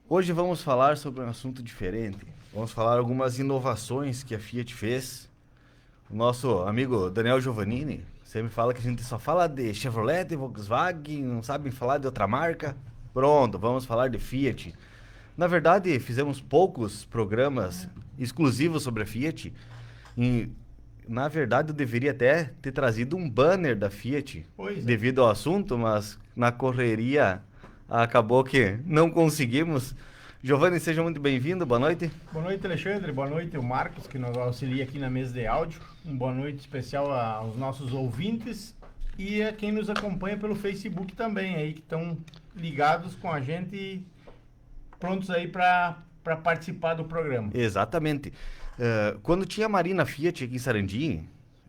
Hoje vamos falar sobre um assunto diferente. Vamos falar algumas inovações que a Fiat fez. O nosso amigo Daniel Giovannini sempre fala que a gente só fala de Chevrolet, Volkswagen, não sabe falar de outra marca. Pronto, vamos falar de Fiat. Na verdade, fizemos poucos programas exclusivos sobre a Fiat. E, na verdade, eu deveria até ter trazido um banner da Fiat Pois é. devido ao assunto, mas na correria acabou que não conseguimos. Giovanni, seja muito bem-vindo, boa noite. Boa noite, Alexandre. Boa noite, o Marcos, que nos auxilia aqui na mesa de áudio. Boa noite especial aos nossos ouvintes e a quem nos acompanha pelo Facebook também, aí que estão ligados com a gente e prontos aí para participar do programa. Exatamente. Quando tinha a Marina Fiat aqui em Sarandi,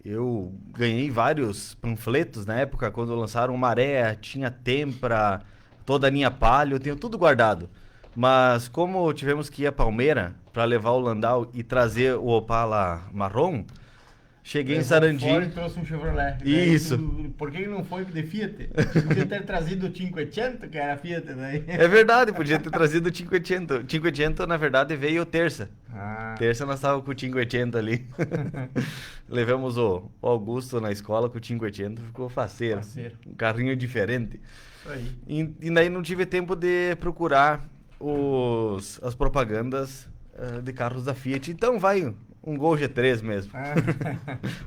eu ganhei vários panfletos na época, quando lançaram Maré, tinha Tempra, toda a linha Palio, eu tenho tudo guardado. Mas como tivemos que ir a Palmeira para levar o Landau e trazer o Opala marrom, cheguei em Levou Sarandi. fora e trouxe um Chevrolet. Isso. Por que não foi de Fiat? Podia ter trazido o 500, que era Fiat daí. É verdade, podia ter trazido o 500. O 500, na verdade, veio terça. Ah, Terça nós estávamos com o 500 ali. Levamos o Augusto na escola com o 500, ficou faceiro. Faceiro. Um carrinho diferente. isso aí. E daí não tive tempo de procurar as propagandas de carros da Fiat. Então vai um Gol G3 mesmo. Ah.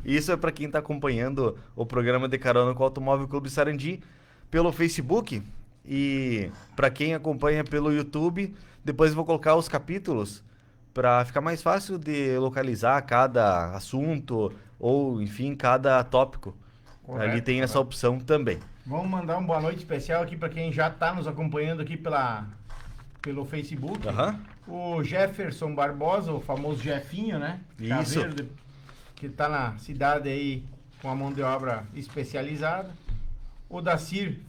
Isso é para quem está acompanhando o programa de carona com o Automóvel Clube Sarandi pelo Facebook. E para quem acompanha pelo YouTube, depois eu vou colocar os capítulos para ficar mais fácil de localizar cada assunto ou, enfim, cada tópico. Correto, Ali tem essa opção também. Vamos mandar uma boa noite especial aqui para quem já está nos acompanhando aqui pelo Facebook. Aham. O Jefferson Barbosa, o famoso Jefinho, né? Isso. Chaveiro, que está na cidade aí com a mão de obra especializada. O Dacir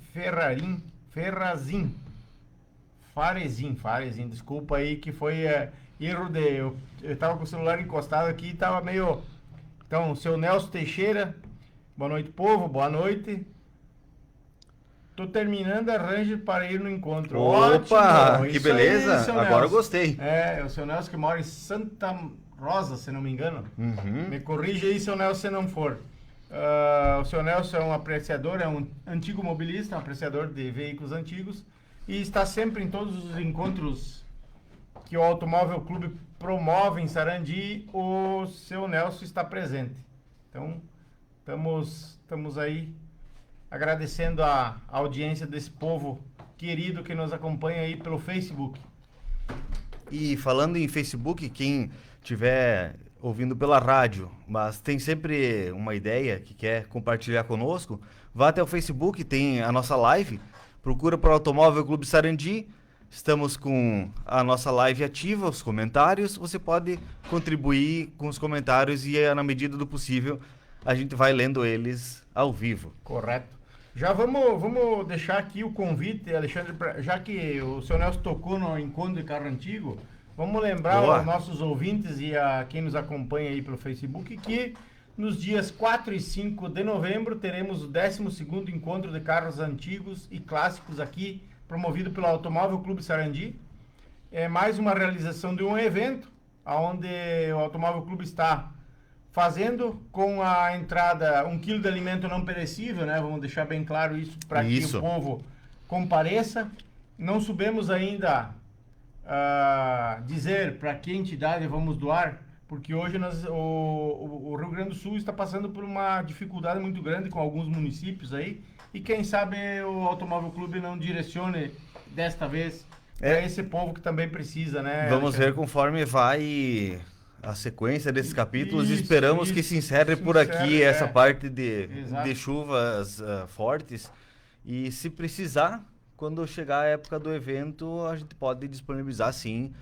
Farezin, desculpa aí que foi erro de... Eu estava com o celular encostado aqui e estava meio... Então, o seu Nelson Teixeira, boa noite, povo, boa noite. Tô terminando arranjo para ir no encontro. Opa, Ótimo, que isso aí, beleza. seu Agora eu Nelson. gostei. É o seu Nelson que mora em Santa Rosa, se não me engano. Uhum. Me corrija aí, seu Nelson, se não for. O seu Nelson é um apreciador, é um antigo mobilista, um apreciador de veículos antigos e está sempre em todos os encontros que o Automóvel Clube promove em Sarandi, o seu Nelson está presente. Então, estamos aí agradecendo a audiência desse povo querido que nos acompanha aí pelo Facebook. E falando em Facebook, quem estiver ouvindo pela rádio, mas tem sempre uma ideia que quer compartilhar conosco, vá até o Facebook, tem a nossa live, procura por Automóvel Clube Sarandi, estamos com a nossa live ativa, os comentários, você pode contribuir com os comentários e na medida do possível a gente vai lendo eles ao vivo. Correto. Já vamos deixar aqui o convite, Alexandre, já que o seu Nelson tocou no encontro de carro antigo, vamos lembrar Boa. aos nossos ouvintes e a quem nos acompanha aí pelo Facebook que nos dias 4 e 5 de novembro teremos o 12º encontro de carros antigos e clássicos aqui, promovido pelo Automóvel Clube Sarandi. É mais uma realização de um evento, onde o Automóvel Clube está fazendo com a entrada 1 quilo de alimento não perecível, né? Vamos deixar bem claro isso para que Isso. o povo compareça. Não soubemos ainda dizer para que entidade vamos doar, porque hoje o Rio Grande do Sul está passando por uma dificuldade muito grande com alguns municípios aí, e quem sabe o Automóvel Clube não direcione desta vez para esse povo que também precisa, né? Vamos ver Alexandre? conforme vai a sequência desses capítulos. Isso, Esperamos que isso. se encerre por Se encerre, aqui essa é. parte de Exato. chuvas fortes. E se precisar, quando chegar a época do evento, a gente pode disponibilizar sim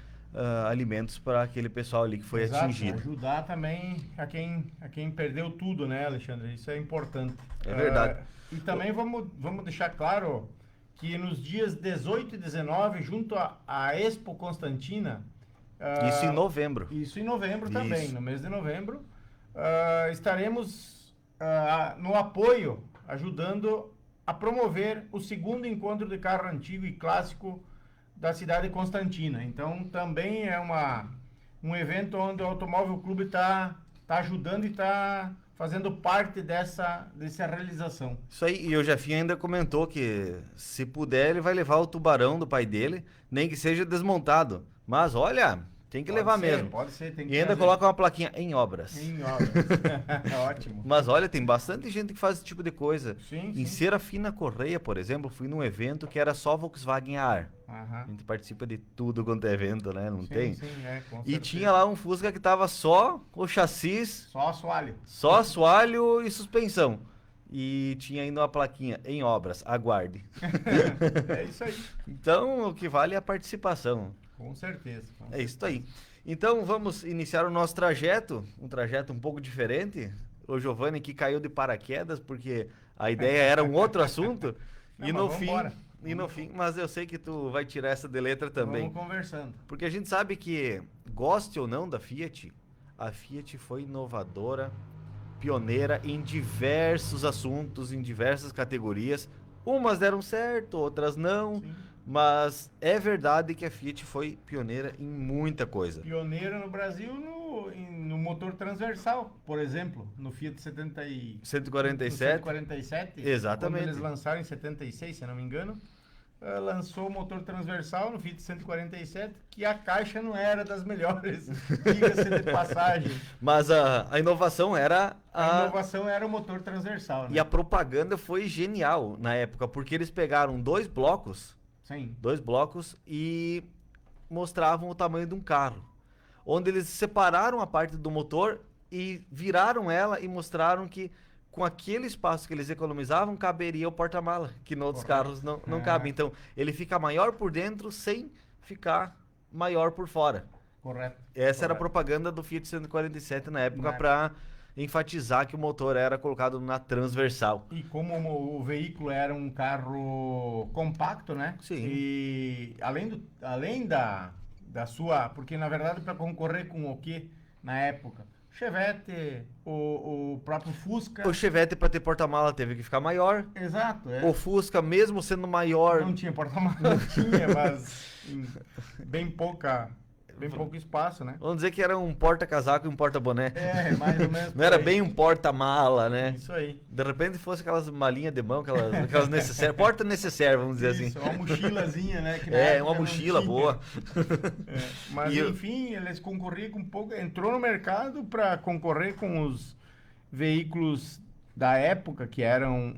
alimentos para aquele pessoal ali que foi Exato, atingido. ajudar também a quem perdeu tudo, né, Alexandre? Isso é importante. É verdade. E também vamos deixar claro que nos dias 18 e 19, junto à Expo Constantina... Isso em novembro. Isso em novembro Isso. também, no mês de novembro. Estaremos no apoio, ajudando a promover o segundo encontro de carro antigo e clássico da cidade de Constantina. Então, também é um evento onde o Automóvel Clube está ajudando e está fazendo parte dessa realização. Isso aí, e o Jefinho ainda comentou que se puder ele vai levar o tubarão do pai dele, nem que seja desmontado. Mas olha, tem que levar mesmo. Pode ser, tem que E ainda trazer. coloca uma plaquinha em obras. Em obras. Ótimo. Mas olha, tem bastante gente que faz esse tipo de coisa. Sim, Em sim. Serafina Correia, por exemplo, fui num evento que era só Volkswagen ar. Aham. A gente participa de tudo quanto é evento, né? Não Sim, tem? sim, com E certeza. tinha lá um Fusca que tava só o chassis, Só assoalho. só assoalho e suspensão. E tinha ainda uma plaquinha em obras, aguarde. É isso aí. Então, o que vale é a participação. Com certeza. É isso aí. Então, vamos iniciar o nosso trajeto, um trajeto um pouco diferente. O Giovanni que caiu de paraquedas, porque a ideia era um outro assunto. Não, E mas no vamos fim, embora. e no fim, mas eu sei que tu vai tirar essa de letra também. Vamos conversando. Porque a gente sabe que, goste ou não da Fiat, a Fiat foi inovadora, pioneira em diversos assuntos, em diversas categorias. Umas deram certo, outras não, Sim. mas é verdade que a Fiat foi pioneira em muita coisa. Pioneira no Brasil no motor transversal, por exemplo, no Fiat 147, 147. Exatamente. Quando eles lançaram em 76, se eu não me engano, lançou o motor transversal no Fiat 147, que a caixa não era das melhores, diga-se de passagem. mas a inovação era A inovação era o motor transversal, né? E a propaganda foi genial na época, porque eles pegaram dois blocos Sim. e mostravam o tamanho de um carro. Onde eles separaram a parte do motor e viraram ela e mostraram que com aquele espaço que eles economizavam, caberia o porta-mala, que nos outros Correto. carros não cabe. Então, ele fica maior por dentro sem ficar maior por fora. Correto. Essa era a Correto. propaganda do Fiat 147 na época Na para enfatizar que o motor era colocado na transversal. E como o veículo era um carro compacto, né? Sim. E além da sua... Porque, na verdade, para concorrer com o quê? Na época? Chevette, o próprio Fusca... O Chevette, para ter porta-mala, teve que ficar maior. Exato, O Fusca, mesmo sendo maior, Não tinha porta-malas, não tinha, mas em bem pouco espaço, né? vamos dizer que era um porta-casaco e um porta-boné. É, mais ou menos. Não era por aí. bem um porta-mala, né? Isso aí. De repente fosse aquelas malinhas de mão, aquelas necessárias, porta necessária, vamos dizer Isso, assim. uma mochilazinha, né? que na É, época uma não mochila tinha. boa. Mas E enfim, eles concorriam com pouco, entrou no mercado para concorrer com os veículos da época, que eram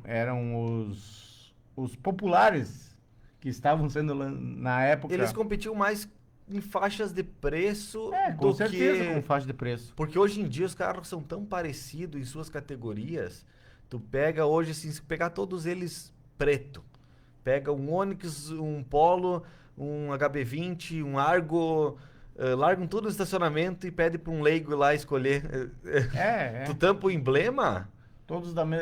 os populares que estavam sendo na época. Eles competiam mais em faixas de preço com do certeza, que... com faixa de preço. Porque hoje em dia os carros são tão parecidos em suas categorias. Tu pega hoje, assim, se pegar todos eles preto. Pega um Onix, um Polo, um HB20, um Argo, largam tudo no estacionamento e pede para um leigo ir lá escolher. Tu tampa o emblema, Todos da um mais-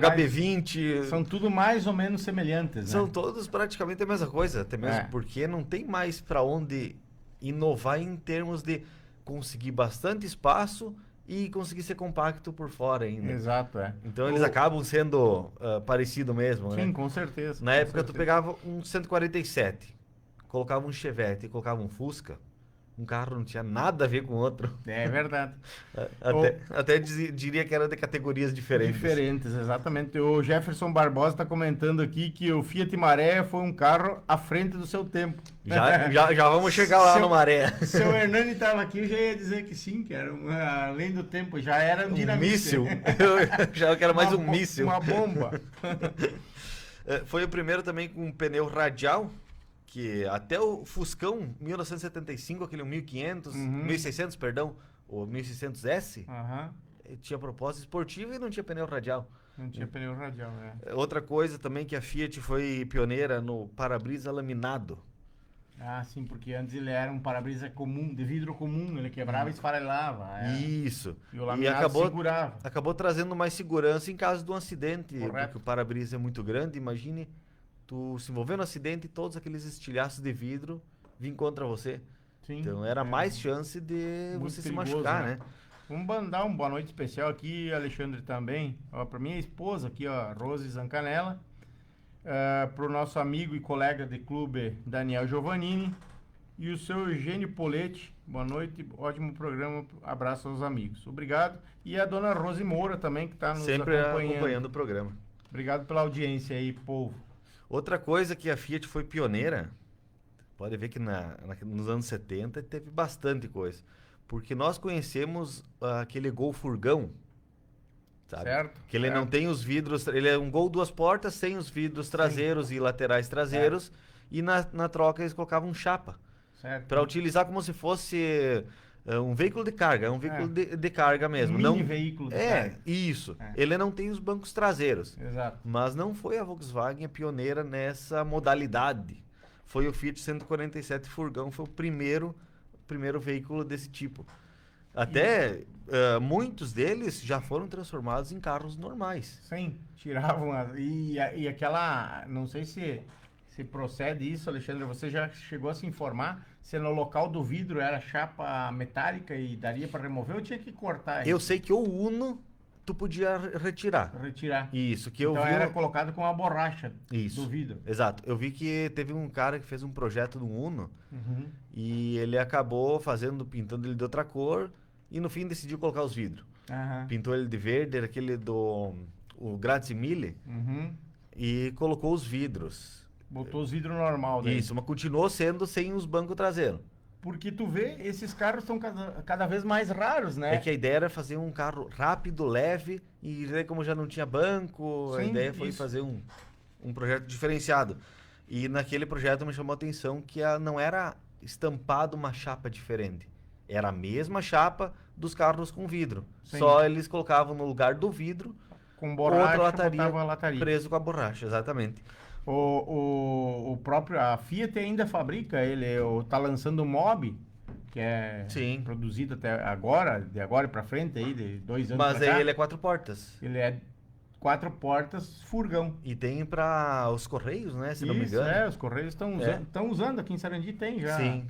HB20. São tudo mais ou menos semelhantes, São né? todos praticamente a mesma coisa, até mesmo É. porque não tem mais para onde inovar em termos de conseguir bastante espaço e conseguir ser compacto por fora ainda. Exato, é. Então eles acabam sendo parecido mesmo, Sim, né? com certeza. Na com época tu certeza. pegava um 147, colocava um Chevette e colocava um Fusca, um carro não tinha nada a ver com o outro. É verdade. Até diria que era de categorias diferentes. Diferentes, exatamente. O Jefferson Barbosa está comentando aqui que o Fiat Maré foi um carro à frente do seu tempo. Já vamos chegar lá no Maré. Se o Hernani estava aqui, eu já ia dizer que sim, que era além do tempo, já era um dinamite. Míssil. Eu já quero mais um míssil. Uma bomba. Foi o primeiro também com um pneu radial, que até o Fuscão 1975, aquele 1500, 1600, perdão, o 1600S, Aham. tinha propósito esportivo e não tinha pneu radial. Não tinha pneu radial, né? Outra coisa também que a Fiat foi pioneira no para-brisa laminado. Ah, sim, porque antes ele era um para-brisa comum, de vidro comum, ele quebrava e esfarelava. Isso. E o laminado segurava. acabou trazendo mais segurança em caso de um acidente, Correto. porque o para-brisa é muito grande. Imagine tu se envolver no acidente e todos aqueles estilhaços de vidro vêm contra você. Sim, Então era mais chance de muito você se perigoso, machucar, né? né? Vamos mandar uma boa noite especial aqui, Alexandre, também. Ó, pra minha esposa aqui, ó, Rose Zancanella. para o nosso amigo e colega de clube Daniel Giovannini e o seu Eugênio Poletti. Boa noite, ótimo programa, abraço aos amigos. Obrigado. E a dona Rose Moura também, que está nos Sempre acompanhando o programa. Obrigado pela audiência aí, povo. Outra coisa que a Fiat foi pioneira, pode ver que nos anos 70 teve bastante coisa. Porque nós conhecemos aquele Gol furgão, sabe? Certo. Que ele não tem os vidros, ele é um Gol duas portas sem os vidros traseiros e laterais traseiros. E na troca eles colocavam chapa. Para utilizar como se fosse um veículo de carga, um veículo de carga mesmo. Um mini veículo de carga. Isso. Ele não tem os bancos traseiros. Exato. Mas não foi a Volkswagen a pioneira nessa modalidade. Foi o Fiat 147 furgão, foi o primeiro veículo desse tipo. Até muitos deles já foram transformados em carros normais. Sim, tiravam. E aquela. Não sei se procede isso, Alexandre. Você já chegou a se informar se no local do vidro era chapa metálica e daria para remover ou tinha que cortar? Eu sei que o Uno tu podia retirar. Isso, que então eu vi. Era colocado com a borracha do vidro. Exato. Eu vi que teve um cara que fez um projeto do Uno e ele acabou pintando ele de outra cor e no fim decidiu colocar os vidros. Pintou ele de verde, aquele o Grazie Mille, e colocou os vidros. Botou os vidros normal daí. Isso, mas continuou sendo sem os bancos traseiros. Porque tu vê, esses carros estão cada vez mais raros, né? É que a ideia era fazer um carro rápido, leve, e daí como já não tinha banco, a ideia foi fazer um projeto diferenciado. E naquele projeto me chamou a atenção que não era estampado uma chapa diferente. Era a mesma chapa dos carros com vidro. Sim. Só eles colocavam no lugar do vidro com borracha, outra lataria preso com a borracha, exatamente. O próprio, a Fiat ainda fabrica ele, tá lançando o Mobi, que é produzido até agora, de agora para frente, aí, de 2 anos. Mas aí ele é 4 portas. Ele é 4 portas furgão. E tem para os Correios, né? Se não me engano. Os Correios estão usando aqui em Sarandi, tem já. Sim.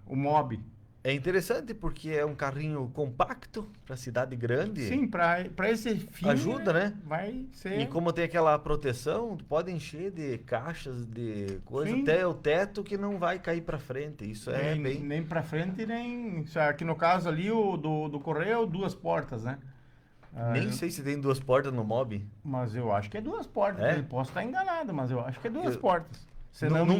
O Mobi. É interessante porque é um carrinho compacto para cidade grande. Sim, para esse fim. Ajuda, né? Vai ser. E como tem aquela proteção, pode encher de caixas, de coisa até o teto que não vai cair para frente. Isso nem para frente, nem. Aqui no caso ali, o do Correio é 2 portas, né? Nem sei se tem 2 portas no Mobi. Mas eu acho que é 2 portas. Eu posso estar enganado, mas eu acho que é 2 portas.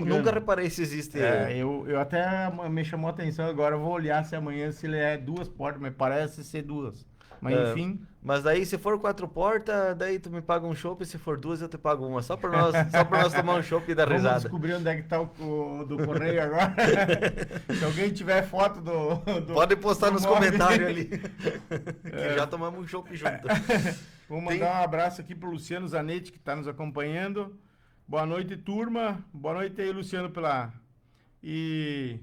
Nunca reparei se existe. Eu até me chamou a atenção agora. Eu vou olhar se amanhã se ele é 2 portas, mas parece ser 2. Mas enfim. Mas daí, se for 4 portas, daí tu me paga um chopp, e se for 2, eu te pago uma. Só pra nós tomar um chopp e dar risada. Vamos descobrir onde é que tá o do Correio agora. Se alguém tiver foto do pode postar nos comentários ali. Que já tomamos um chopp junto. Vou mandar um abraço aqui pro Luciano Zanetti, que está nos acompanhando. Boa noite, turma. Boa noite aí, Luciano, E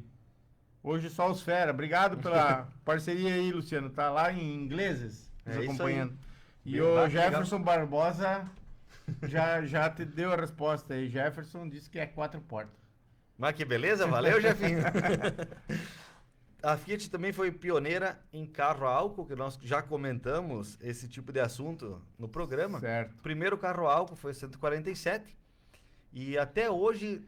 hoje só os fera. Obrigado pela parceria aí, Luciano. Tá lá em ingleses nos acompanhando. E o Jefferson Barbosa já te deu a resposta aí. Jefferson disse que é 4 portas. Mas que beleza, valeu, Jefinho. A Fiat também foi pioneira em carro a álcool, que nós já comentamos esse tipo de assunto no programa. Certo. O primeiro carro a álcool foi o 147. E até hoje,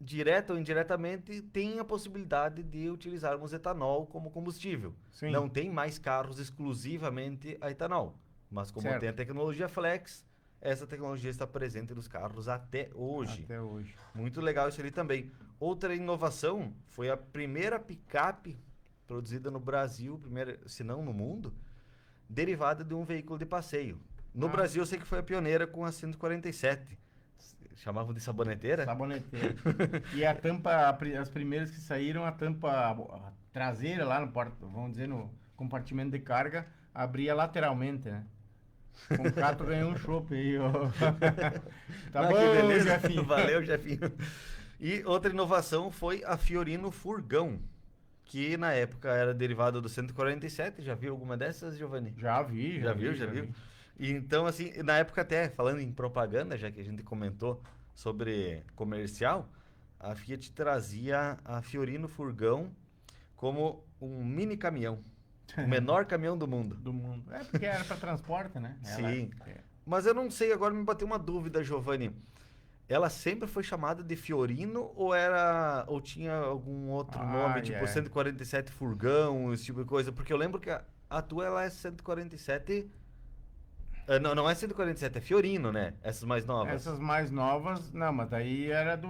direta ou indiretamente, tem a possibilidade de utilizarmos etanol como combustível. Sim. Não tem mais carros exclusivamente a etanol. Mas como tem a tecnologia Flex, essa tecnologia está presente nos carros até hoje. Até hoje. Muito legal isso ali também. Outra inovação foi a primeira picape produzida no Brasil, se não no mundo, derivada de um veículo de passeio. No Brasil, eu sei que foi a pioneira com a 147. Chamavam de saboneteira? Saboneteira. E a tampa, as primeiras que saíram, a tampa traseira lá vamos dizer, no compartimento de carga, abria lateralmente, né? Com o Cato ganhou um chopp aí, ó. Tá bom, beleza, Jefinho. Valeu, Jefinho. E outra inovação foi a Fiorino Furgão, que na época era derivada do 147. Já viu alguma dessas, Giovanni? Já vi. Já viu? E então, assim, na época até, falando em propaganda, já que a gente comentou sobre comercial, a Fiat trazia a Fiorino Furgão como um mini caminhão. O menor caminhão do mundo. É porque era para transporte, né? Sim. Mas eu não sei, agora me bateu uma dúvida, Giovanni. Ela sempre foi chamada de Fiorino ou tinha algum outro nome, tipo 147 Furgão, esse tipo de coisa? Porque eu lembro que a tua ela é 147. Não, não é 147, é Fiorino, né? Essas mais novas. Essas mais novas, não, mas daí era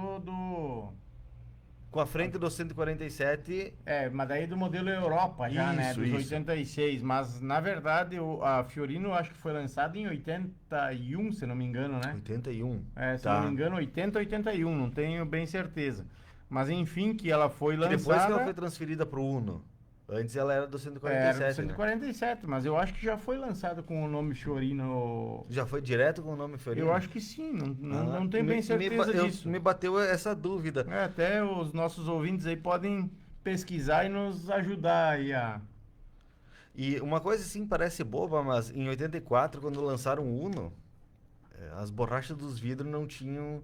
Com a frente do 147. mas daí do modelo Europa já, né? Dos 86. Mas, na verdade, a Fiorino acho que foi lançada em 81, se não me engano, né? 81. Se não me engano, 80, 81, não tenho bem certeza. Mas, enfim, que ela foi lançada... Depois que ela foi transferida pro Uno. Antes ela era do 147, Era do 147, né? Mas eu acho que já foi lançada com o nome Fiorino. Já foi direto com o nome Fiorino? Eu acho que sim, não tenho bem certeza disso. Me bateu essa dúvida. Até os nossos ouvintes aí podem pesquisar e nos ajudar aí E uma coisa assim parece boba, mas em 84, quando lançaram o Uno, as borrachas dos vidros não tinham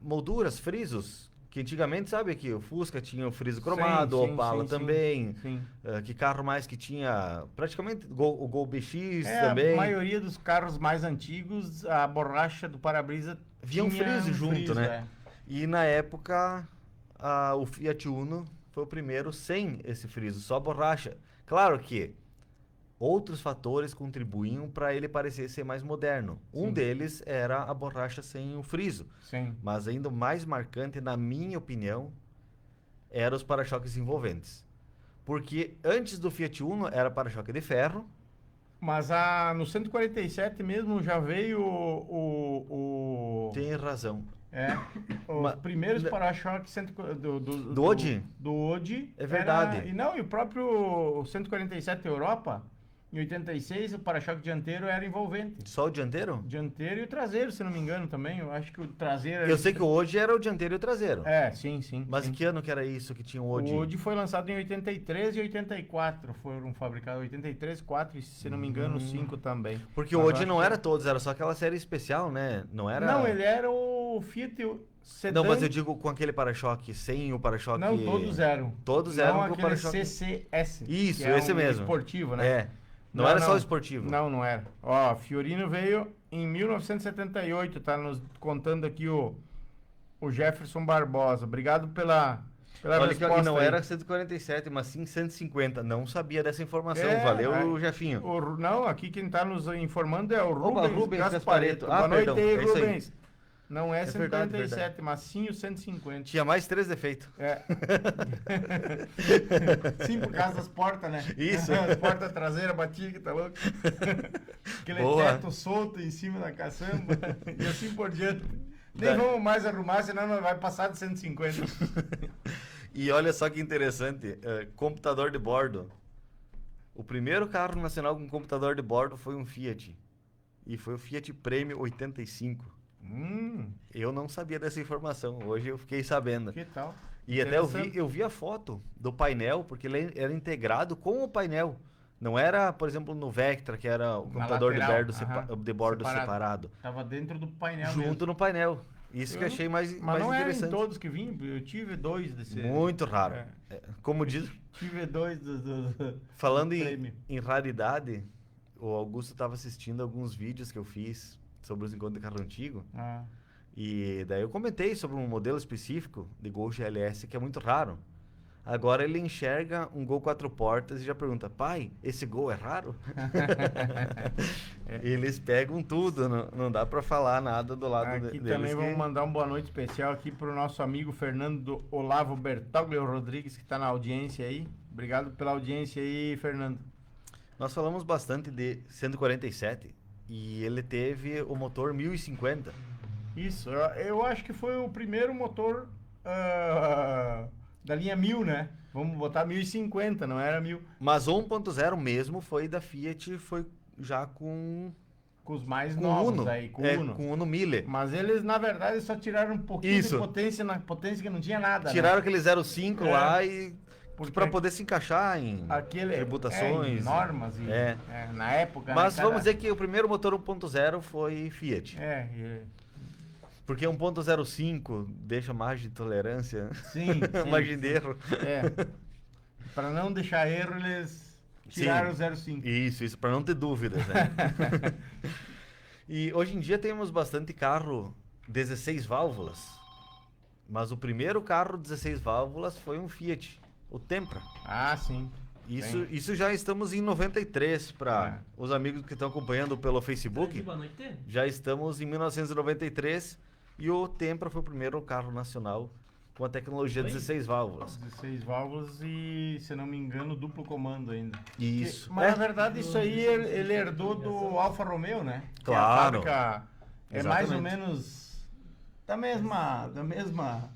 molduras, frisos. Que antigamente, sabe que o Fusca tinha o friso cromado, o Opala também. Sim. Que carro mais que tinha? Praticamente o Gol BX também. A maioria dos carros mais antigos, a borracha do para-brisa tinha um friso junto, né? E na época, o Fiat Uno foi o primeiro sem esse friso, só borracha. Claro que outros fatores contribuíam para ele parecer ser mais moderno. Um deles era a borracha sem o friso. Sim. Mas ainda o mais marcante, na minha opinião, eram os para-choques envolventes. Porque antes do Fiat Uno era para-choque de ferro. Mas no 147 mesmo já veio Tem razão. Os primeiros para-choques do Odi? Do Odi. É verdade. E o próprio 147 Europa, em 86, o para-choque dianteiro era envolvente. Só o dianteiro? Dianteiro e o traseiro, se não me engano, também. Eu acho que o traseiro... Eu sei que o Odi era o dianteiro e o traseiro. Sim. Mas em que ano que era isso que tinha o Odi? O Odi foi lançado em 83 e 84. Foram fabricados 83, 4 e, se não me engano, 5 também. Porque o Odi não era todos, era só aquela série especial, né? Não era... Não, ele era o Fiat Sedan. Não, mas eu digo com aquele para-choque, sem o para-choque... Não, todos eram. Todos eram com o para-choque... CCS. Isso, esse mesmo. Esportivo, né? Não era só o esportivo. Não era. Ó, Fiorino veio em 1978, tá nos contando aqui o Jefferson Barbosa. Obrigado pela resposta. E não era 147, mas sim 150. Não sabia dessa informação. Valeu, Jefinho. Não, aqui quem tá nos informando é o Rubens Gaspareto. Boa noite aí, Rubens. Não é 147, verdade. mas sim o 150. Tinha mais 3 defeitos. Sim, por causa das portas, né? Isso. As portas traseiras batidas, tá louco? Aquele teto solto em cima da caçamba e assim por diante. Nem vamos mais arrumar, senão não vai passar de 150. E olha só que interessante, computador de bordo. O primeiro carro nacional com computador de bordo foi um Fiat. E foi o Fiat Premio 85. Eu não sabia dessa informação. Hoje eu fiquei sabendo. Que tal? E até eu vi a foto do painel, porque ele era integrado com o painel. Não era, por exemplo, no Vectra, que era o computador de bordo separado. Tava dentro do painel junto no painel. Isso que eu achei mais interessante. Mas não eram em todos que vinham. Eu tive 2 desse... Muito raro. Como diz... Tive 2 Falando em raridade, o Augusto estava assistindo alguns vídeos que eu fiz sobre os encontros de carro antigo. E daí eu comentei sobre um modelo específico de Gol GLS que é muito raro. Agora ele enxerga um Gol 4 portas e já pergunta: pai, esse Gol é raro? Eles pegam tudo, não dá para falar nada do lado deles. Aqui também vamos mandar uma boa noite especial aqui para o nosso amigo Fernando Olavo Bertoglio Rodrigues, que está na audiência aí. Obrigado pela audiência aí, Fernando. Nós falamos bastante de 147 e ele teve o motor 1050. Isso, eu acho que foi o primeiro motor da linha 1000, né? Vamos botar 1050, não era 1000. Mas o 1.0 mesmo foi da Fiat, foi já com os mais novos Uno, aí, com o Uno. Com o Uno Mille. Mas eles, na verdade, só tiraram um pouquinho de potência, na potência que não tinha nada. Tiraram aquele 0,5 lá e... para poder se encaixar em tributações. Em normas. Na época. Mas vamos dizer que o primeiro motor 1.0 foi Fiat. Porque 1.05 deixa margem de tolerância. Sim. Margem de erro. Para não deixar erro, eles tiraram o 0,5. Isso, para não ter dúvidas, né? E hoje em dia temos bastante carro 16 válvulas, mas o primeiro carro 16 válvulas foi um Fiat, o Tempra. Ah, sim. Isso já estamos em 93, para É. os amigos que estão acompanhando pelo Facebook. Boa noite. Já estamos em 1993 e o Tempra foi o primeiro carro nacional com a tecnologia Foi? 16 válvulas. 16 válvulas e, se não me engano, duplo comando ainda. Isso. Mas, na verdade, isso aí ele herdou do Alfa Romeo, né? Que é a Claro. fábrica é mais ou Exatamente. menos da mesma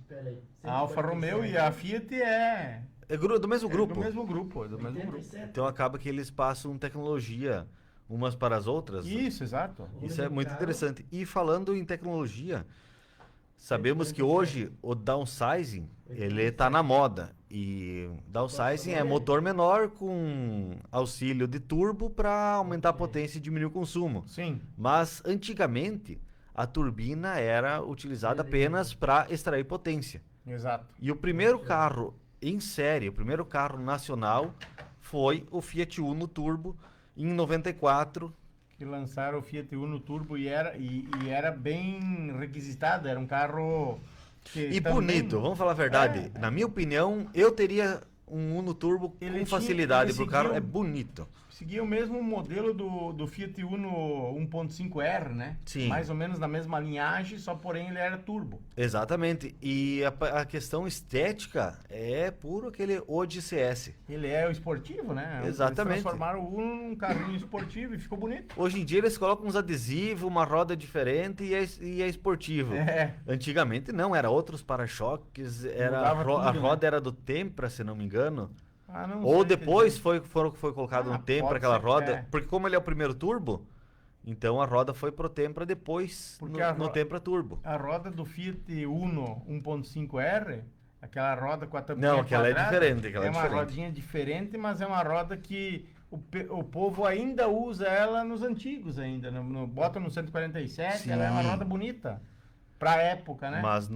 Pera aí. a Alfa Romeo, e a Fiat é Do mesmo grupo. do mesmo grupo, é do mesmo grupo. 87. Então acaba que eles passam tecnologia umas para as outras. Isso, exato. Isso é muito interessante. E falando em tecnologia, sabemos que hoje o downsizing, ele tá na moda. E downsizing é motor menor com auxílio de turbo para aumentar a potência e diminuir o consumo. Sim. Mas antigamente a turbina era utilizada apenas para extrair potência. Exato. E o primeiro carro em série, o primeiro carro nacional foi o Fiat Uno Turbo em 94. Que lançaram o Fiat Uno Turbo e era bem requisitado, era um carro que E também- bonito, vamos falar a verdade. É. Na minha opinião, eu teria um Uno Turbo Ele com tinha- facilidade, ele porque o carro seguia é bonito. Seguia o mesmo modelo do Fiat Uno 1.5R, né? Sim. Mais ou menos na mesma linhagem, só porém ele era turbo. Exatamente. E a questão estética é puro aquele Odi CS. Ele é o esportivo, né? Exatamente. Eles transformaram o Uno num carrinho esportivo e ficou bonito. Hoje em dia eles colocam uns adesivos, uma roda diferente e é esportivo. É. Antigamente não, era outros para-choques, Mudava a tudo, roda né? era do Tempra, se não me engano. Ah, não Ou sei depois dizer. foi colocado Ah, no Tempra pode aquela ser, roda, é. porque como ele é o primeiro turbo, então a roda foi pro Tempra depois Porque no, a no ro- Tempra Turbo. A roda do Fiat Uno 1.5R, aquela roda com a tampinha Não, aquela é quadrada, diferente, aquela é uma diferente. rodinha diferente, mas é uma roda que o povo ainda usa ela nos antigos ainda, bota no 147, ela é uma Sim. roda bonita pra época, né? Mas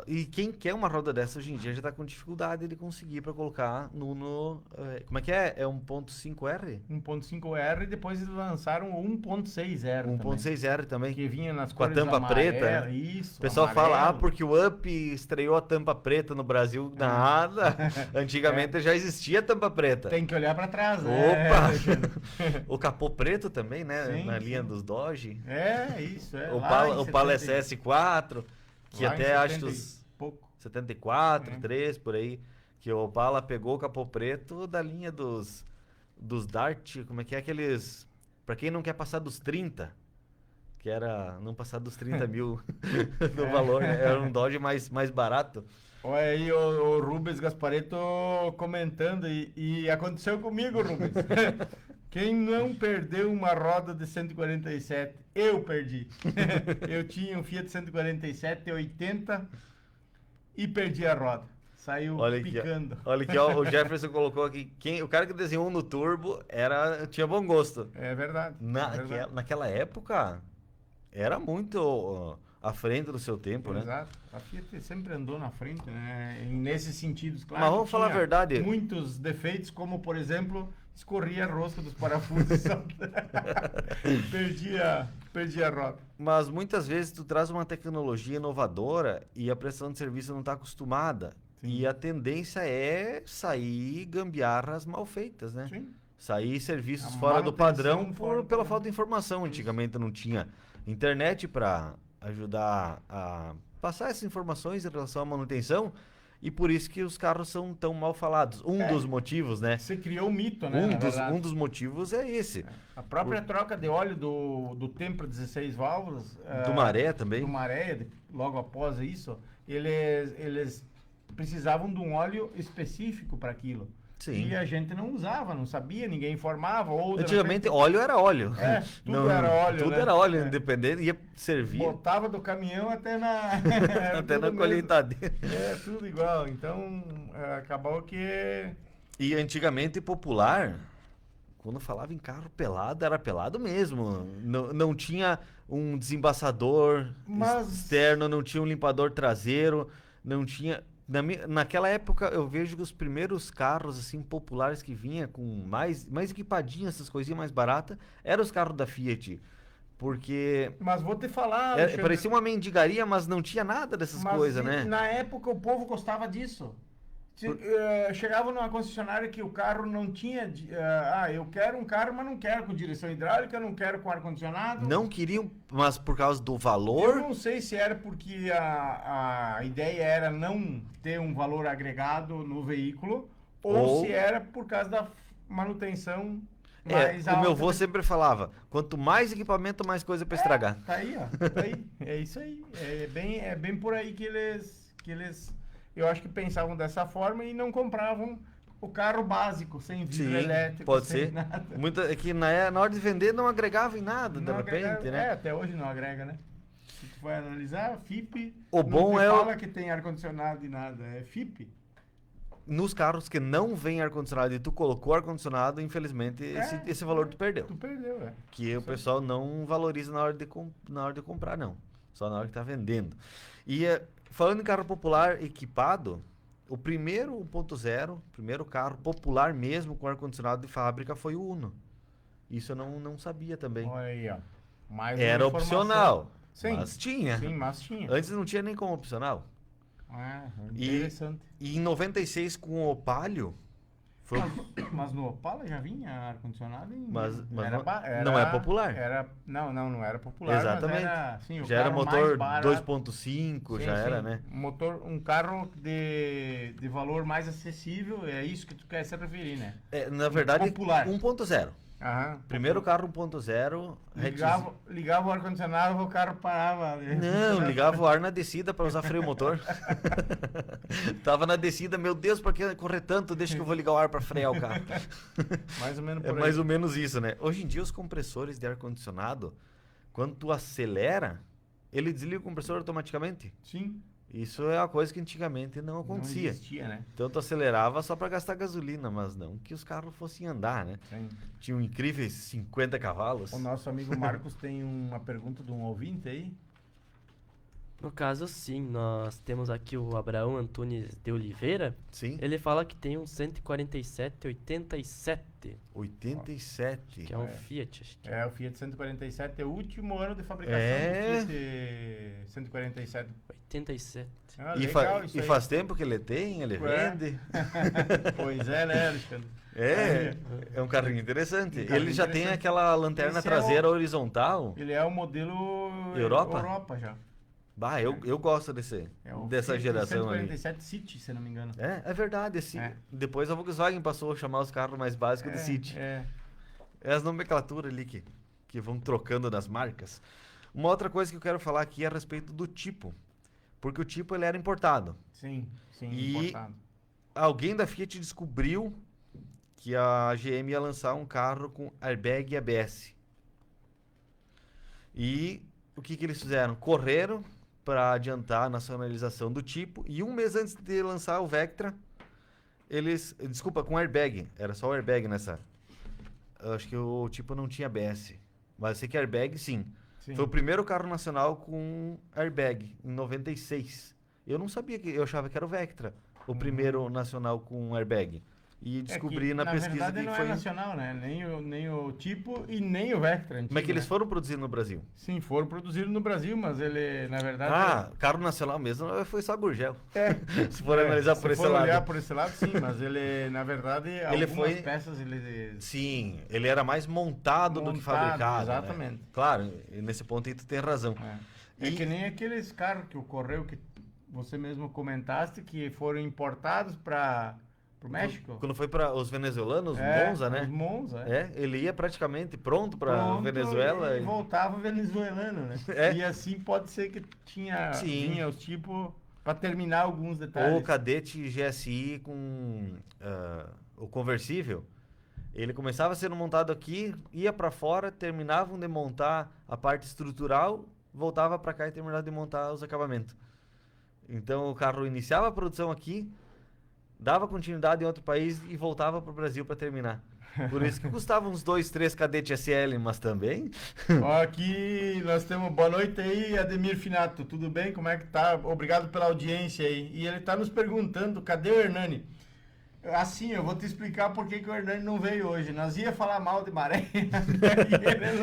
e quem quer uma roda dessa hoje em dia já tá com dificuldade de conseguir para colocar como é que é? É 1.5R? 1.5R, e depois eles lançaram o 1.6R também, 1.6R também. que vinha nas Com a cores tampa amarela, preta. isso, O pessoal fala, amarelo. porque o Up estreou a tampa preta no Brasil. Nada. Antigamente já existia a tampa preta. Tem que olhar pra trás, né? Opa! O capô preto também, né? Sim, na linha sim. dos Dodge. Isso, é. O lá em Pala 70 SS4, que lá em até acho 70 que e os pouco. 74, É. 3, por aí, que o Opala pegou o capô preto da linha dos Dart, como é que é aqueles... Pra quem não quer passar dos 30, que era não passar dos 30 mil no valor, né? Era um Dodge mais barato. Olha aí o Rubens Gasparetto comentando, e aconteceu comigo, Rubens. Quem não perdeu uma roda de 147? Eu perdi. Eu tinha um Fiat 147 80 e perdi a roda. Saiu Olha aqui, picando. olha aqui, ó, o Jefferson colocou aqui, o cara que desenhou no Turbo tinha bom gosto. É verdade. é verdade. Naquela época, era muito à frente do seu tempo, né? Exato. A Fiat sempre andou na frente, né? Nesses sentidos, claro. Mas que vamos falar a tinha verdade. Muitos defeitos, como por exemplo, escorria a rosca dos parafusos. perdia a roda. Mas muitas vezes tu traz uma tecnologia inovadora e a prestação de serviço não está acostumada. Sim. E a tendência é sair gambiarras mal feitas, né? Sim. Sair serviços A fora do padrão manutenção fora do pela padrão. falta de informação. Antigamente não tinha internet para ajudar a passar essas informações em relação à manutenção. E por isso que os carros são tão mal falados. Um dos motivos, né? Você criou um mito, né? na verdade. Um dos motivos é esse. A própria troca de óleo do Tempra 16 válvulas. Do Maré também. Do Maré, logo após isso, eles precisavam de um óleo específico para aquilo. Sim. E a gente não usava, não sabia, ninguém informava. Ou de Antigamente, repente, óleo era óleo. É, tudo era óleo, Tudo né? era óleo, É. independente, ia servir botava do caminhão até na. era até tudo na mesmo. colheitadeira. É, tudo igual. Então, acabou que. E antigamente, popular, quando falava em carro pelado, era pelado mesmo. Não tinha um desembaçador externo, não tinha um limpador traseiro, não tinha... Naquela época, eu vejo que os primeiros carros assim populares que vinha com mais equipadinhos, essas coisinhas mais baratas, eram os carros da Fiat. Porque Mas vou te falar, Alexandre, parecia uma mendigaria, mas não tinha nada dessas coisas, né? na época o povo gostava disso. Chegava numa concessionária que o carro não tinha. Eu quero um carro, mas não quero com direção hidráulica, não quero com ar-condicionado. Não queriam, mas por causa do Eu valor. não sei se era porque a ideia era não ter um valor agregado no veículo, ou se era por causa da manutenção mais O alta. meu avô sempre falava: quanto mais equipamento, mais coisa pra estragar. Tá aí, ó. Tá aí. É isso aí. É bem por aí que eles. Eu acho que pensavam dessa forma e não compravam o carro básico, sem vidro elétrico, pode sem ser. nada. É que na hora de vender não agregava em nada, de Não repente, agrega- né? até hoje não agrega, né? Se tu vai analisar, FIP O não bom te é fala que tem ar-condicionado e nada, é FIP. Nos carros que não vem ar-condicionado e tu colocou ar-condicionado, infelizmente, esse valor tu perdeu. Tu perdeu, é. Que o pessoal não valoriza na hora de comprar, não. Só na hora que tá vendendo. E falando em carro popular equipado, o primeiro 1.0, primeiro carro popular mesmo com ar-condicionado de fábrica foi o Uno. Isso eu não sabia também. Olha aí, ó. Mais uma Era informação. opcional, Sim. mas tinha. Sim, mas tinha. Antes não tinha nem como opcional. Interessante. E em 96 com o Palio, foi, Mas no Opala já vinha ar-condicionado? mas Era não é popular. Não era popular. Exatamente. Mas era, sim, o Já era carro motor mais barato. 2.5, Sim, já sim. era, né? Um carro de valor mais acessível, é isso que tu quer se referir, né? Na verdade, Popular. 1.0. Aham. Primeiro carro 1.0. Ligava o ar-condicionado, o carro parava. Não, ligava o ar na descida para usar freio motor. Tava na descida, meu Deus, por que correr tanto? Deixa que eu vou ligar o ar para frear o carro. Mais ou menos É por aí. mais ou menos isso, né? Hoje em dia, os compressores de ar-condicionado, quando tu acelera, ele desliga o compressor automaticamente. Sim. Isso é uma coisa que antigamente não acontecia. Não existia, né? Então tu acelerava só para gastar gasolina, mas não que os carros fossem andar, né? Sim. Tinham incríveis 50 cavalos. O nosso amigo Marcos tem uma pergunta de um ouvinte aí. No caso, sim, nós temos aqui o Abraão Antunes de Oliveira. Sim. Ele fala que tem um 147-87, 87. que é um Fiat, acho que. O Fiat 147 é o último ano de fabricação É. do Fiat 147. 87. Ah, E, legal isso aí. faz tempo que ele tem, ele É. vende. Pois é, né, Alexandre? É um carrinho interessante. Um carrinho ele já tem interessante. aquela lanterna Esse é traseira horizontal. Ele é o modelo Europa? já. Bah, eu gosto dessa Fiat geração 147 City, se não me engano. ali. É verdade. Depois a Volkswagen passou a chamar os carros mais básicos de City. É as nomenclaturas ali que vão trocando nas marcas. Uma outra coisa que eu quero falar aqui é a respeito do tipo. Porque o tipo ele era importado. Sim, E- importado. Alguém da Fiat descobriu que a GM ia lançar um carro com airbag e ABS. E o que eles fizeram? Correram para adiantar a nacionalização do tipo. E um mês antes de lançar o Vectra, desculpa, com airbag. Era só o airbag nessa. Eu acho que o tipo não tinha ABS. Mas eu sei que airbag sim. Sim. Foi o primeiro carro nacional com airbag, em 96. Eu não sabia, eu achava que era o Vectra, o primeiro nacional com airbag. E descobri que, na pesquisa verdade, que não foi... é nacional, né? Nem o tipo e nem o Vectra. Como é que eles foram produzindo no Brasil? Sim, foram produzidos no Brasil, mas ele, na verdade... Carro nacional mesmo foi só Gurgel. É. Se for analisar por esse Se for olhar lado. por esse lado, sim, mas ele, na verdade, Ele algumas foi- peças ele... Sim, ele era mais montado do que Montado, fabricado. né? exatamente. Claro, e nesse ponto aí tu tem razão. É que nem aqueles carros que ocorreu que você mesmo comentaste que foram importados para o México. Quando foi para os venezuelanos, É, Monza, né? Os Monza, Ele ia praticamente pronto para Pronto, Venezuela. E voltava venezuelano, né? É. E assim pode ser que tinha Sim. os tipos para terminar alguns detalhes. O Cadete GSI com o conversível, ele começava sendo montado aqui, ia para fora, terminavam de montar a parte estrutural, voltava para cá e terminava de montar os acabamentos. Então o carro iniciava a produção aqui, dava continuidade em outro país e voltava para o Brasil para terminar. Por isso que custava uns 2, 3 Cadete SL, mas também... Ó, aqui nós temos boa noite aí, Ademir Finato. Tudo bem? Como é que tá? Obrigado pela audiência aí. E ele tá nos perguntando, cadê o Hernani? Assim, eu vou te explicar por que o Hernani não veio hoje. Nós ia falar mal de maré.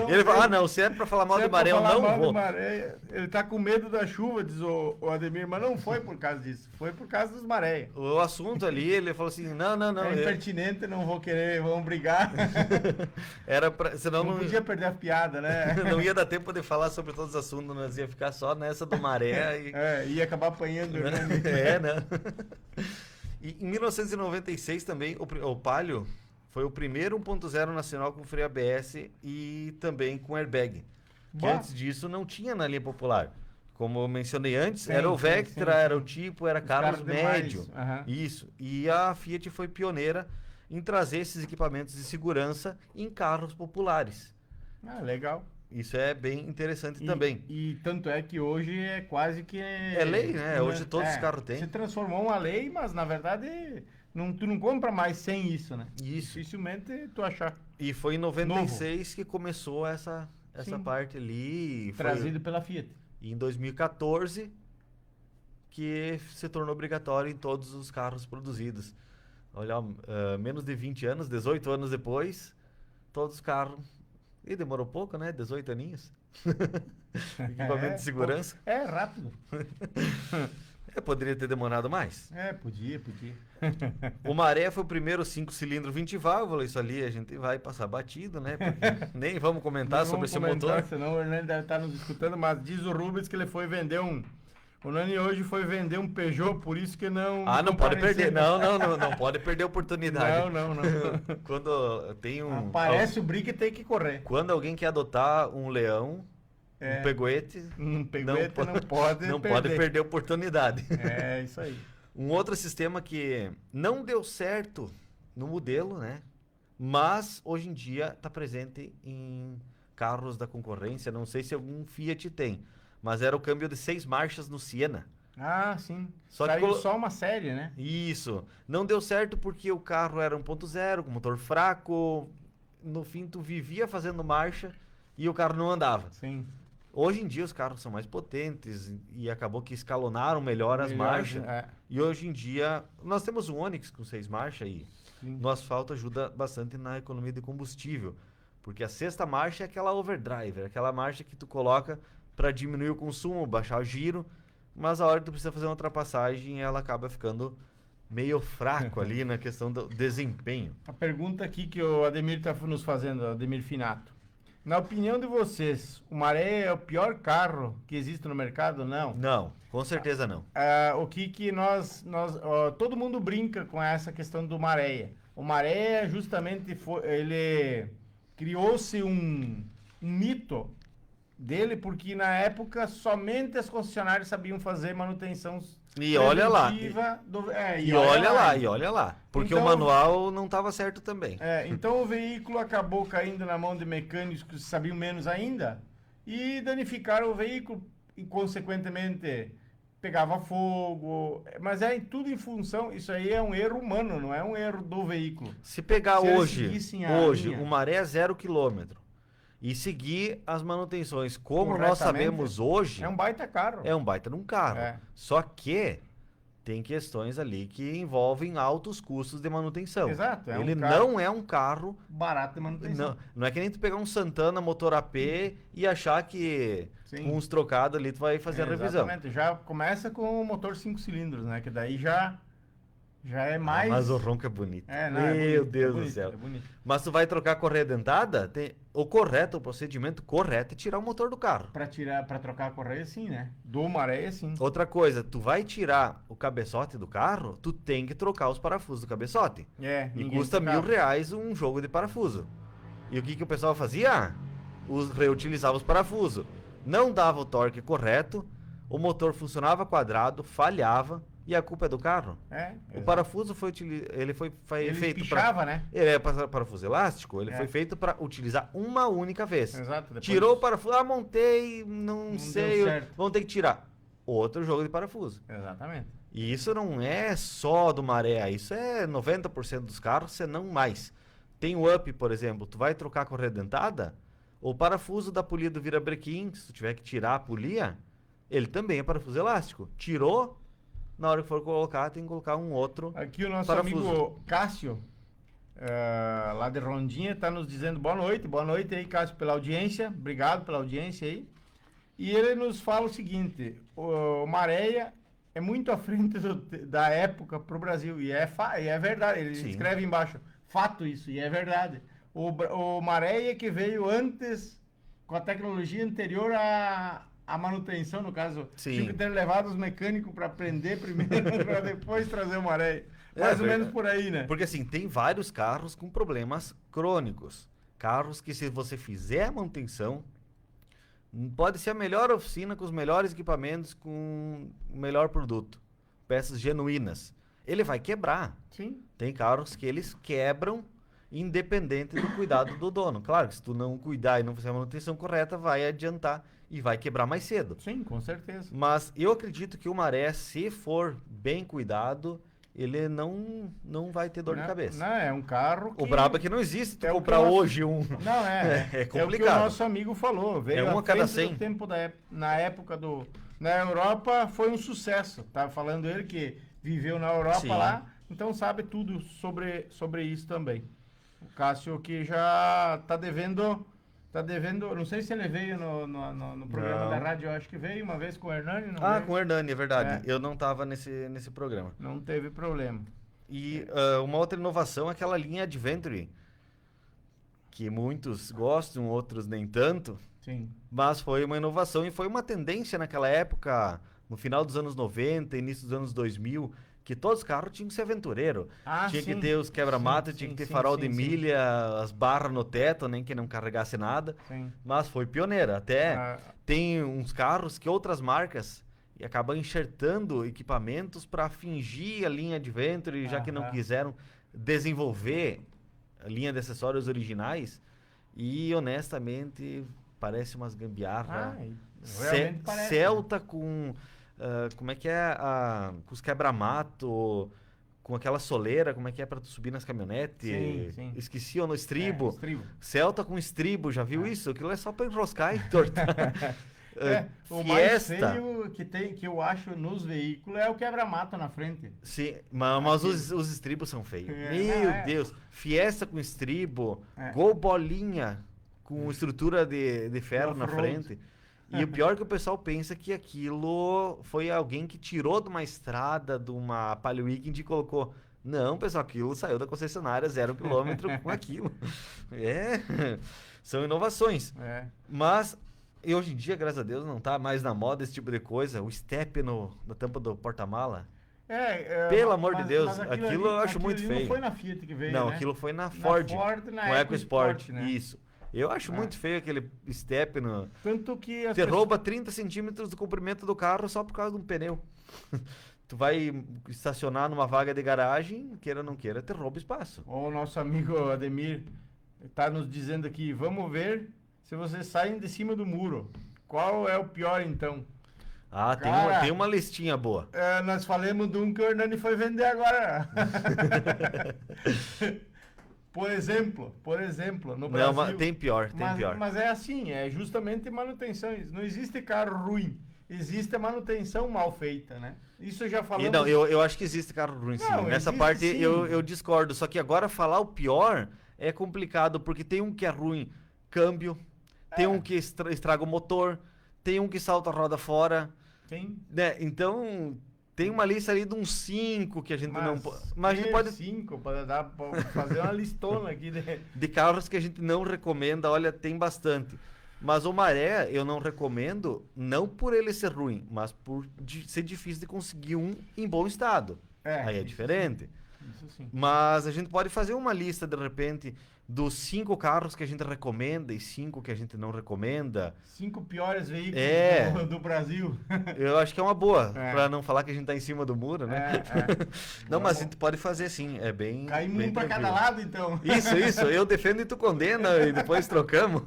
Ele fala, não, se é pra falar mal de maré, eu não vou. Maré, ele tá com medo da chuva, diz o Ademir, mas não foi por causa disso, foi por causa dos maréia. O assunto ali, ele falou assim, não. É impertinente, não vou querer, vamos brigar. Era pra, senão não podia perder a piada, né? Não ia dar tempo de falar sobre todos os assuntos, nós ia ficar só nessa do maré. Ia acabar apanhando. Né? E em 1996 também, o Palio foi o primeiro 1.0 nacional com freio ABS e também com airbag. Que antes disso não tinha na linha popular. Como eu mencionei antes, era o Vectra, era o tipo, era carros médio. Isso. E a Fiat foi pioneira em trazer esses equipamentos de segurança em carros populares. Ah, legal. Isso é bem interessante também. E tanto é que hoje é quase que... É lei, né? Hoje todos os carros têm. Se transformou uma lei, mas na verdade tu não compra mais sem isso, né? Isso. Dificilmente tu achar. E foi em 96 que começou essa parte ali. Trazido pela Fiat. E em 2014 que se tornou obrigatório em todos os carros produzidos. Olha, menos de 20 anos, 18 anos depois, todos os carros... E demorou pouco, né? 18 aninhos. Equipamento de segurança. Rápido. Poderia ter demorado mais. Podia. O Maré foi o primeiro 5-cilindro 20 válvulas. Isso ali a gente vai passar batido, né? Porque nem vamos comentar sobre esse motor. Senão o Hernani deve estar nos escutando, mas diz o Rubens que ele foi vender O Nani hoje foi vender um Peugeot, por isso que não... não pode perder. Não pode perder a oportunidade. Não. Quando tem Aparece o brick e tem que correr. Quando alguém quer adotar um leão, um peguete... não pode perder a oportunidade. É, isso aí. Um outro sistema que não deu certo no modelo, né? Mas hoje em dia está presente em carros da concorrência. Não sei se algum Fiat tem. Mas era o câmbio de 6 marchas no Siena. Ah, sim. Saiu só uma série, né? Isso. Não deu certo porque o carro era 1.0, com motor fraco. No fim, tu vivia fazendo marcha e o carro não andava. Sim. Hoje em dia, os carros são mais potentes e acabou que escalonaram melhor as marchas. E hoje em dia, nós temos um Onix com 6 marchas e no asfalto ajuda bastante na economia de combustível. Porque a 6ª marcha é aquela overdrive, aquela marcha que tu coloca para diminuir o consumo, baixar o giro, mas a hora que tu precisa fazer uma ultrapassagem, ela acaba ficando meio fraco ali na questão do desempenho. A pergunta aqui que o Ademir está nos fazendo, Ademir Finato. Na opinião de vocês, o Maré é o pior carro que existe no mercado? Não. Não, com certeza não. O que todo mundo brinca com essa questão do Maré. O Maré justamente ele criou-se um mito dele, porque na época somente as concessionárias sabiam fazer manutenção e olha lá. E olha lá. Porque então, o manual não estava certo também. Então o veículo acabou caindo na mão de mecânicos que sabiam menos ainda e danificaram o veículo e, consequentemente, pegava fogo. Mas tudo em função... Isso aí é um erro humano, não é um erro do veículo. Se pegar hoje o Maré é 0 km. E seguir as manutenções como nós sabemos hoje... É um baita carro. É um baita num carro. Só que tem questões ali que envolvem altos custos de manutenção. Exato. Ele não é um carro... barato de manutenção. Não é que nem tu pegar um Santana motor AP e achar que com uns trocados ali tu vai fazer a revisão. Exatamente. Já começa com o motor 5 cilindros, né? Que daí já é mais... Mas o ronco é bonito. Meu Deus do céu. Mas tu vai trocar a correia dentada, o procedimento correto é tirar o motor do carro. Para trocar a correia, sim, né? Do Maré, sim. Outra coisa, tu vai tirar o cabeçote do carro, tu tem que trocar os parafusos do cabeçote. E custa R$1.000 um jogo de parafuso. E o que o pessoal fazia? Reutilizava os parafusos. Não dava o torque correto, o motor funcionava quadrado, falhava. E a culpa é do carro? O parafuso foi feito para... né? Ele é parafuso elástico, ele foi feito para utilizar uma única vez. Exato. Depois... Tirou o parafuso, montei, não sei, vamos ter que tirar. Outro jogo de parafuso. Exatamente. E isso não é só do Maré, isso é 90% dos carros, se não mais. Tem o Up, por exemplo, tu vai trocar a correia dentada, o parafuso da polia do virabrequim, se tu tiver que tirar a polia, ele também é parafuso elástico. Tirou... na hora que for colocar, tem que colocar um outro. Aqui o nosso parafuso. amigo Cássio, lá de Rondinha, está nos dizendo boa noite aí, Cássio, pela audiência, obrigado pela audiência aí. E ele nos fala o seguinte, o Maréia é muito à frente da época para o Brasil, e é verdade, ele Sim. escreve embaixo, fato isso, e é verdade. O Maréia que veio antes, com a tecnologia anterior à manutenção, no caso, Sim. tinha que ter levado os mecânicos para aprender primeiro, para depois trazer o Maréia. É, Mais ou verdade. menos por aí, né? Porque assim, tem vários carros com problemas crônicos. Carros que se você fizer a manutenção, pode ser a melhor oficina, com os melhores equipamentos, com o melhor produto. Peças genuínas. Ele vai quebrar. Sim. Tem carros que eles quebram independente do cuidado do dono. Claro que se tu não cuidar e não fizer a manutenção correta, vai adiantar e vai quebrar mais cedo. Sim, com certeza. Mas eu acredito que o Maré, se for bem cuidado, ele não vai ter dor de cabeça. Não, é um carro que... O brabo é que não existe tu é o que comprar o nosso- hoje um. Não, É é o que o complicado. nosso amigo falou. Veio É um à a cada frente 100. do tempo na época do... Na Europa foi um sucesso. Tá falando ele que viveu na Europa Sim. lá, então sabe tudo sobre isso também. O Cássio que já tá devendo... Não sei se ele veio no programa Não. da rádio, eu acho que veio uma vez com o Hernani, não Ah, veio? com o Hernani, é verdade. É. Eu não tava nesse programa. Não teve problema. E uma outra inovação é aquela linha Adventure, que muitos gostam, outros nem tanto, Sim. mas foi uma inovação e foi uma tendência naquela época, no final dos anos 90, início dos anos 2000, que todos os carros tinham que ser aventureiro. Ah, Tinha que sim. ter os quebra-mato, Sim, tinha que ter sim, farol sim, de sim. milha, as barras no teto, nem que não carregasse nada. Sim. Mas foi pioneira. Até Ah, tem uns carros que outras marcas e acabam enxertando equipamentos para fingir a linha Adventure, já que não Aham. quiseram desenvolver a linha de acessórios originais. E honestamente parece umas gambiarra. realmente parece. Celta com como é que é com os quebra-mato, com aquela soleira, como é que é para tu subir nas caminhonetes? Sim, sim. Esqueci no estribo. Estribo. Celta com estribo, já viu isso? Aquilo é só para enroscar e tortar. O mais Fiesta. feio que eu acho nos veículos é o quebra-mato na frente. Sim, mas os estribos são feios. É, Meu é. Deus. Fiesta com estribo, É. Gol bolinha com estrutura de ferro na Off-road. frente. E o pior é que o pessoal pensa que aquilo foi alguém que tirou de uma estrada, de uma Palio Weekend e colocou. Não, pessoal, aquilo saiu da concessionária 0 km com aquilo. São inovações. É. Mas, e hoje em dia, graças a Deus, não tá mais na moda esse tipo de coisa. O step na tampa do porta-mala. Pelo amor de Deus, aquilo eu acho muito ali feio. Não foi na Fiat que veio, Não, né? aquilo foi na Ford, na com EcoSport. né? Isso. Eu acho muito feio aquele step no... Tanto que as Você pessoas- rouba 30 centímetros do comprimento do carro só por causa de um pneu. Tu vai estacionar numa vaga de garagem, queira ou não queira, te rouba espaço. O nosso amigo Ademir está nos dizendo aqui, vamos ver se vocês saem de cima do muro. Qual é o pior, então? Ah, Cara, tem uma listinha boa. Nós falamos de um que o Hernani foi vender agora. Por exemplo, no Não, Brasil... mas tem pior, tem pior. Mas é assim, é justamente manutenção. Não existe carro ruim, existe a manutenção mal feita, né? Isso já falamos... E não, eu acho que existe carro ruim, sim. Não, Nessa existe, parte sim. eu discordo. Só que agora falar o pior é complicado, porque tem um que é ruim, câmbio, tem um que estraga o motor, tem um que salta a roda fora, Tem, né? Então, tem uma lista ali de uns 5 que a gente não pode... Mas a gente ter pode... 5, para fazer uma listona aqui. De carros que a gente não recomenda, olha, tem bastante. Mas o Maré eu não recomendo, não por ele ser ruim, mas por ser difícil de conseguir um em bom estado. Aí é isso diferente. sim, Isso sim. Mas a gente pode fazer uma lista, de repente, dos 5 carros que a gente recomenda e 5 que a gente não recomenda. 5 piores veículos É. do Brasil. Eu acho que é uma boa, É. pra não falar que a gente tá em cima do muro, né? Não, mas a gente pode fazer sim, é bem. Caímos bem um para cada tranquilo. lado, então. Isso, eu defendo e tu condena e depois trocamos.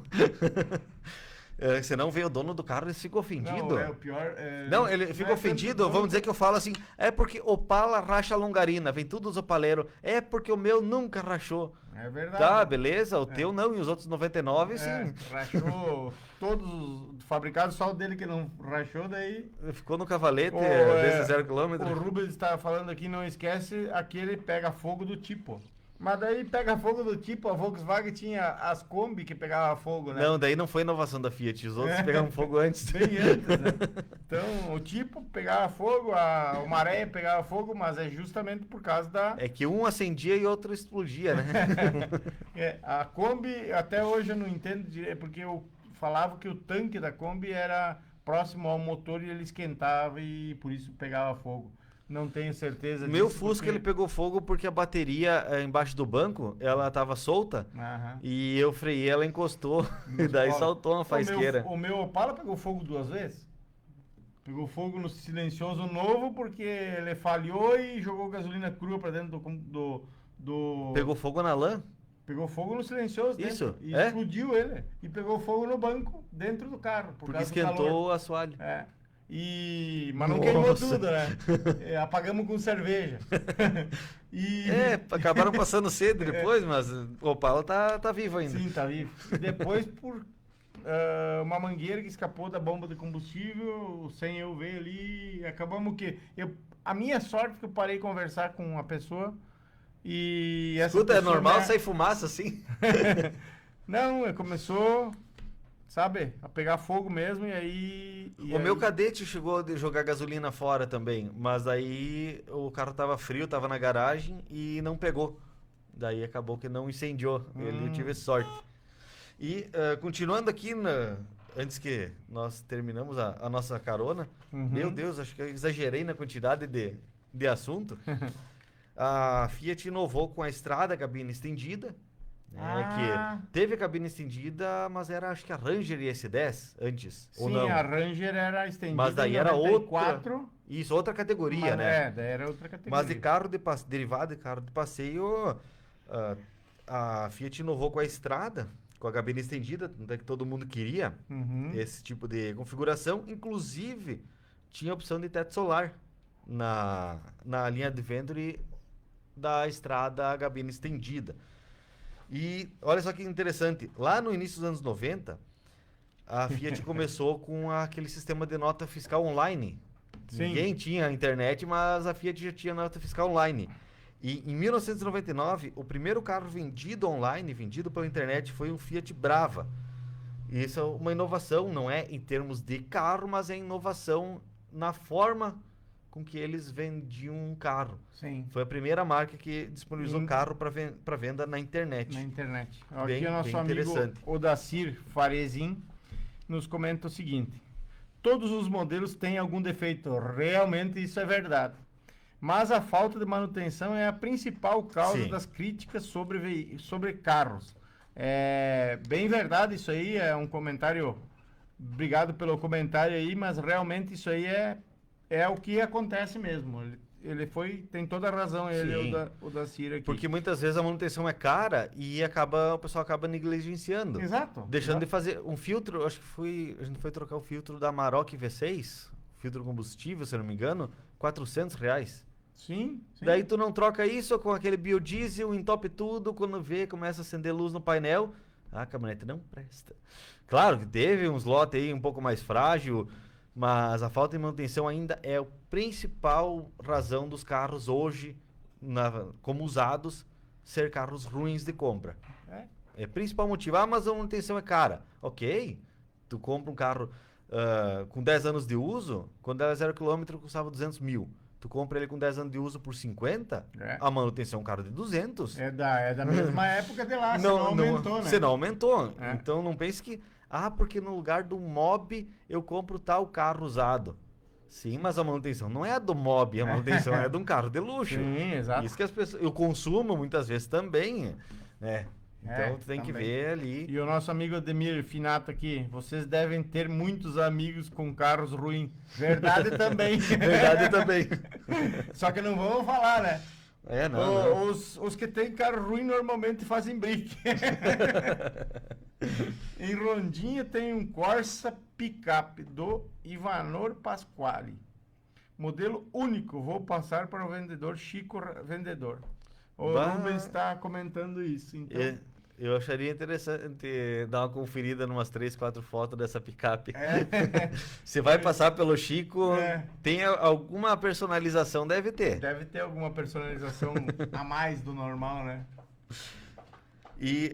Senão vem o dono do carro e fica ofendido. Não, é o pior. Não, ele não fica é ofendido, tanto vamos dizer que eu falo assim, é porque Opala racha longarina, vem tudo os opaleiros, é porque o meu nunca rachou. É verdade. Tá, beleza, o teu não, e os outros 99, sim. Rachou todos os fabricados, só o dele que não rachou, daí... Ficou no cavalete, O, desse 0 O km. Rubens estava falando aqui, não esquece, aquele pega fogo do tipo. Mas daí pega fogo do tipo, a Volkswagen tinha as Kombi que pegava fogo, né? Não, daí não foi inovação da Fiat, os outros pegaram fogo antes. Bem antes, né? Então, o tipo pegava fogo, o Maré pegava fogo, mas é justamente por causa da... É que um acendia e outro explodia, né? A Kombi, até hoje eu não entendo direito, porque eu falava que o tanque da Kombi era próximo ao motor e ele esquentava e por isso pegava fogo. Não tenho certeza Meu disso, Fusca, porque... ele pegou fogo porque a bateria embaixo do banco, ela tava solta, Aham. e eu freiei, ela encostou, e daí saltou uma faisqueira. O meu Opala pegou fogo 2 vezes. Pegou fogo no silencioso novo porque ele falhou e jogou gasolina crua pra dentro do... Pegou fogo na lã? Pegou fogo no silencioso dentro. Isso, E é? explodiu ele. E pegou fogo no banco, dentro do carro. Por Porque causa do esquentou calor. o assoalho. É. Mas não queimou Nossa. tudo, né? Apagamos com cerveja. E... Acabaram passando cedo depois, mas o Opala tá vivo ainda. Sim, tá vivo. E depois, por uma mangueira que escapou da bomba de combustível, sem eu ver ali, acabamos que... A minha sorte é que eu parei de conversar com uma pessoa e... essa Escuta, é pessoa normal me- sair fumaça assim? Não, começou, sabe, a pegar fogo mesmo e aí... O meu cadete chegou a jogar gasolina fora também, mas aí o carro tava frio, tava na garagem e não pegou. Daí acabou que não incendiou. Ele tive sorte. E continuando aqui, antes que nós terminamos a nossa carona, meu Deus, acho que eu exagerei na quantidade de assunto. A Fiat inovou com a estrada, cabine estendida. Que teve a cabine estendida, mas era acho que a Ranger e S10 antes, ou Sim, não? a Ranger era estendida Mas daí em era 94, outra. Isso, outra categoria, mas, né? daí era outra categoria. Mas de carro derivado de carro de passeio, a Fiat inovou com a estrada, com a cabine estendida, tanto é que todo mundo queria esse tipo de configuração. Inclusive, tinha a opção de teto solar na linha Adventure da estrada, a cabine estendida. E olha só que interessante, lá no início dos anos 90, a Fiat começou com aquele sistema de nota fiscal online. Sim. Ninguém tinha internet, mas a Fiat já tinha nota fiscal online. E em 1999, o primeiro carro vendido online, vendido pela internet, foi um Fiat Brava. E isso é uma inovação, não é em termos de carro, mas é inovação na forma com que eles vendiam um carro. Sim, Foi a primeira marca que disponibilizou carro para venda na internet. na internet. Bem- Aqui o nosso bem amigo interessante. Odacir Farezin nos comenta o seguinte: todos os modelos têm algum defeito, realmente isso é verdade. Mas a falta de manutenção é a principal causa Sim. das críticas sobre carros. É bem verdade isso aí, é um comentário. Obrigado pelo comentário aí, mas realmente isso aí é o que acontece mesmo. Ele tem toda a razão, ele, Sim. o Dacir aqui. Porque muitas vezes a manutenção é cara e o pessoal acaba negligenciando. Exato. Deixando de exato. fazer um filtro, acho que a gente foi trocar o filtro da Amarok V6, filtro combustível, se eu não me engano, R$ 400. Sim, sim. Daí tu não troca isso com aquele biodiesel, entope tudo, quando vê, começa a acender luz no painel, a caminhonete não presta. Claro que teve uns lotes aí um pouco mais frágil, mas a falta de manutenção ainda é a principal razão dos carros hoje, como usados, ser carros ruins de compra. É o principal motivo. Ah, mas a manutenção é cara. Ok, tu compra um carro com 10 anos de uso, quando era 0 km custava 200 mil. Tu compra ele com 10 anos de uso por 50, a manutenção é um carro de 200. É da mesma época de lá, não aumentou, né? Você não aumentou. É. Então não pense que, porque no lugar do Mob eu compro tal carro usado. Sim, mas a manutenção não é a do Mob, a manutenção é de um carro de luxo. Sim, exato. Isso que as pessoas, o consumo muitas vezes também, né? Então tu tem que também. ver ali. E o nosso amigo Ademir Finato aqui, vocês devem ter muitos amigos com carros ruins. Verdade também. Verdade também. Só que não vamos falar, né? Não. Os que tem carro ruim normalmente fazem brick. Em Rondinha tem um Corsa picape do Ivanor Pasquale. Modelo único. Vou passar para o vendedor Chico Vendedor. O Rubens está comentando isso. Então. Eu acharia interessante dar uma conferida numas 3, 4 fotos dessa picape. Você vai passar pelo Chico, tem alguma personalização? Deve ter. Deve ter alguma personalização a mais do normal, né? E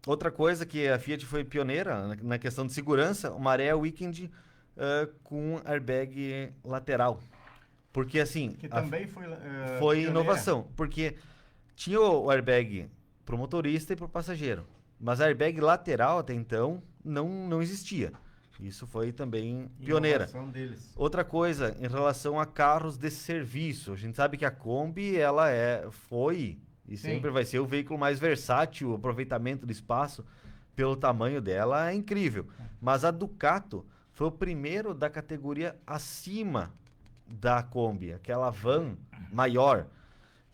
outra coisa que a Fiat foi pioneira na questão de segurança, o Maré Weekend com airbag lateral. Porque assim... Que também foi pioneira. Inovação, porque tinha o airbag para o motorista e para o passageiro. Mas a airbag lateral até então não existia. Isso foi também pioneira. Deles. Outra coisa, em relação a carros de serviço. A gente sabe que a Kombi, ela foi e sempre vai ser o veículo mais versátil, o aproveitamento do espaço pelo tamanho dela é incrível. Mas a Ducato foi o primeiro da categoria acima da Kombi, aquela van maior.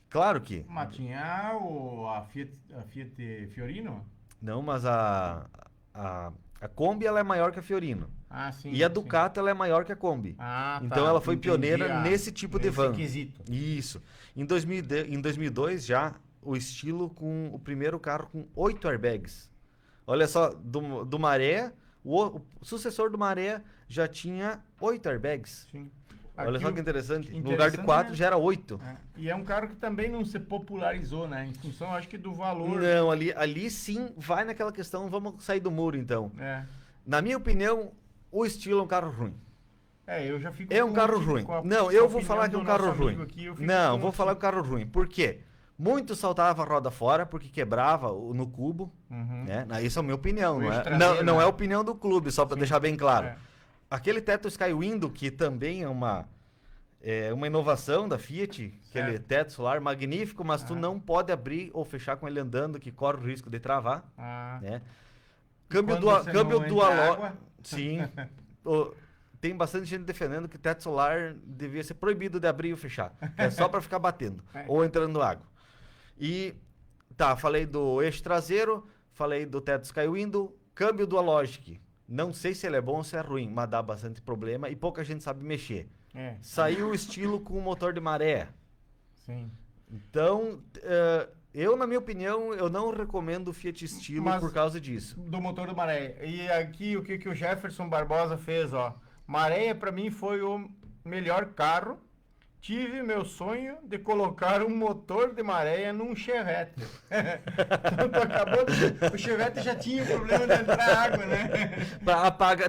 Claro que... Mas tinha a Fiat Fiorino? Não, mas a Kombi ela é maior que a Fiorino. Ah, sim. E a Ducato ela é maior que a Kombi. Ah, então ela foi pioneira nesse tipo de van. Quesito. Isso. Em 2002 já o estilo com o primeiro carro com 8 airbags. Olha só, do Maré, o sucessor do Maré já tinha 8 airbags. Sim. Olha só que interessante. No lugar de 4 já era 8. E é um carro que também não se popularizou, né? Em função, acho que do valor. Não, ali sim vai naquela questão, vamos sair do muro então. Na minha opinião, o estilo é um carro ruim. Eu já fico É um carro ruim. Não, eu vou falar que é um carro ruim. Não, vou falar que é um carro ruim. Por quê? Muito saltava a roda fora porque quebrava no cubo. Né? Isso é a minha opinião. Não é a opinião do clube, só para deixar bem claro. Aquele teto Skywind, que também é uma inovação da Fiat, aquele teto solar magnífico, mas tu não pode abrir ou fechar com ele andando, que corre o risco de travar. Né? Câmbio dual. Sim. Tem bastante gente defendendo que teto solar devia ser proibido de abrir ou fechar. É só para ficar batendo ou entrando água. E falei do eixo traseiro, falei do teto Skywind, câmbio Dualogic. Não sei se ele é bom ou se é ruim, mas dá bastante problema e pouca gente sabe mexer. Saiu o estilo com o motor de maré. Sim. Então, eu, na minha opinião, eu não recomendo o Fiat Estilo por causa disso. Do motor do maré. E aqui o que o Jefferson Barbosa fez, ó. Maré, para mim, foi o melhor carro. Tive meu sonho de colocar um motor de maré num Chevette. Então, o Chevette já tinha o problema de entrar água, né?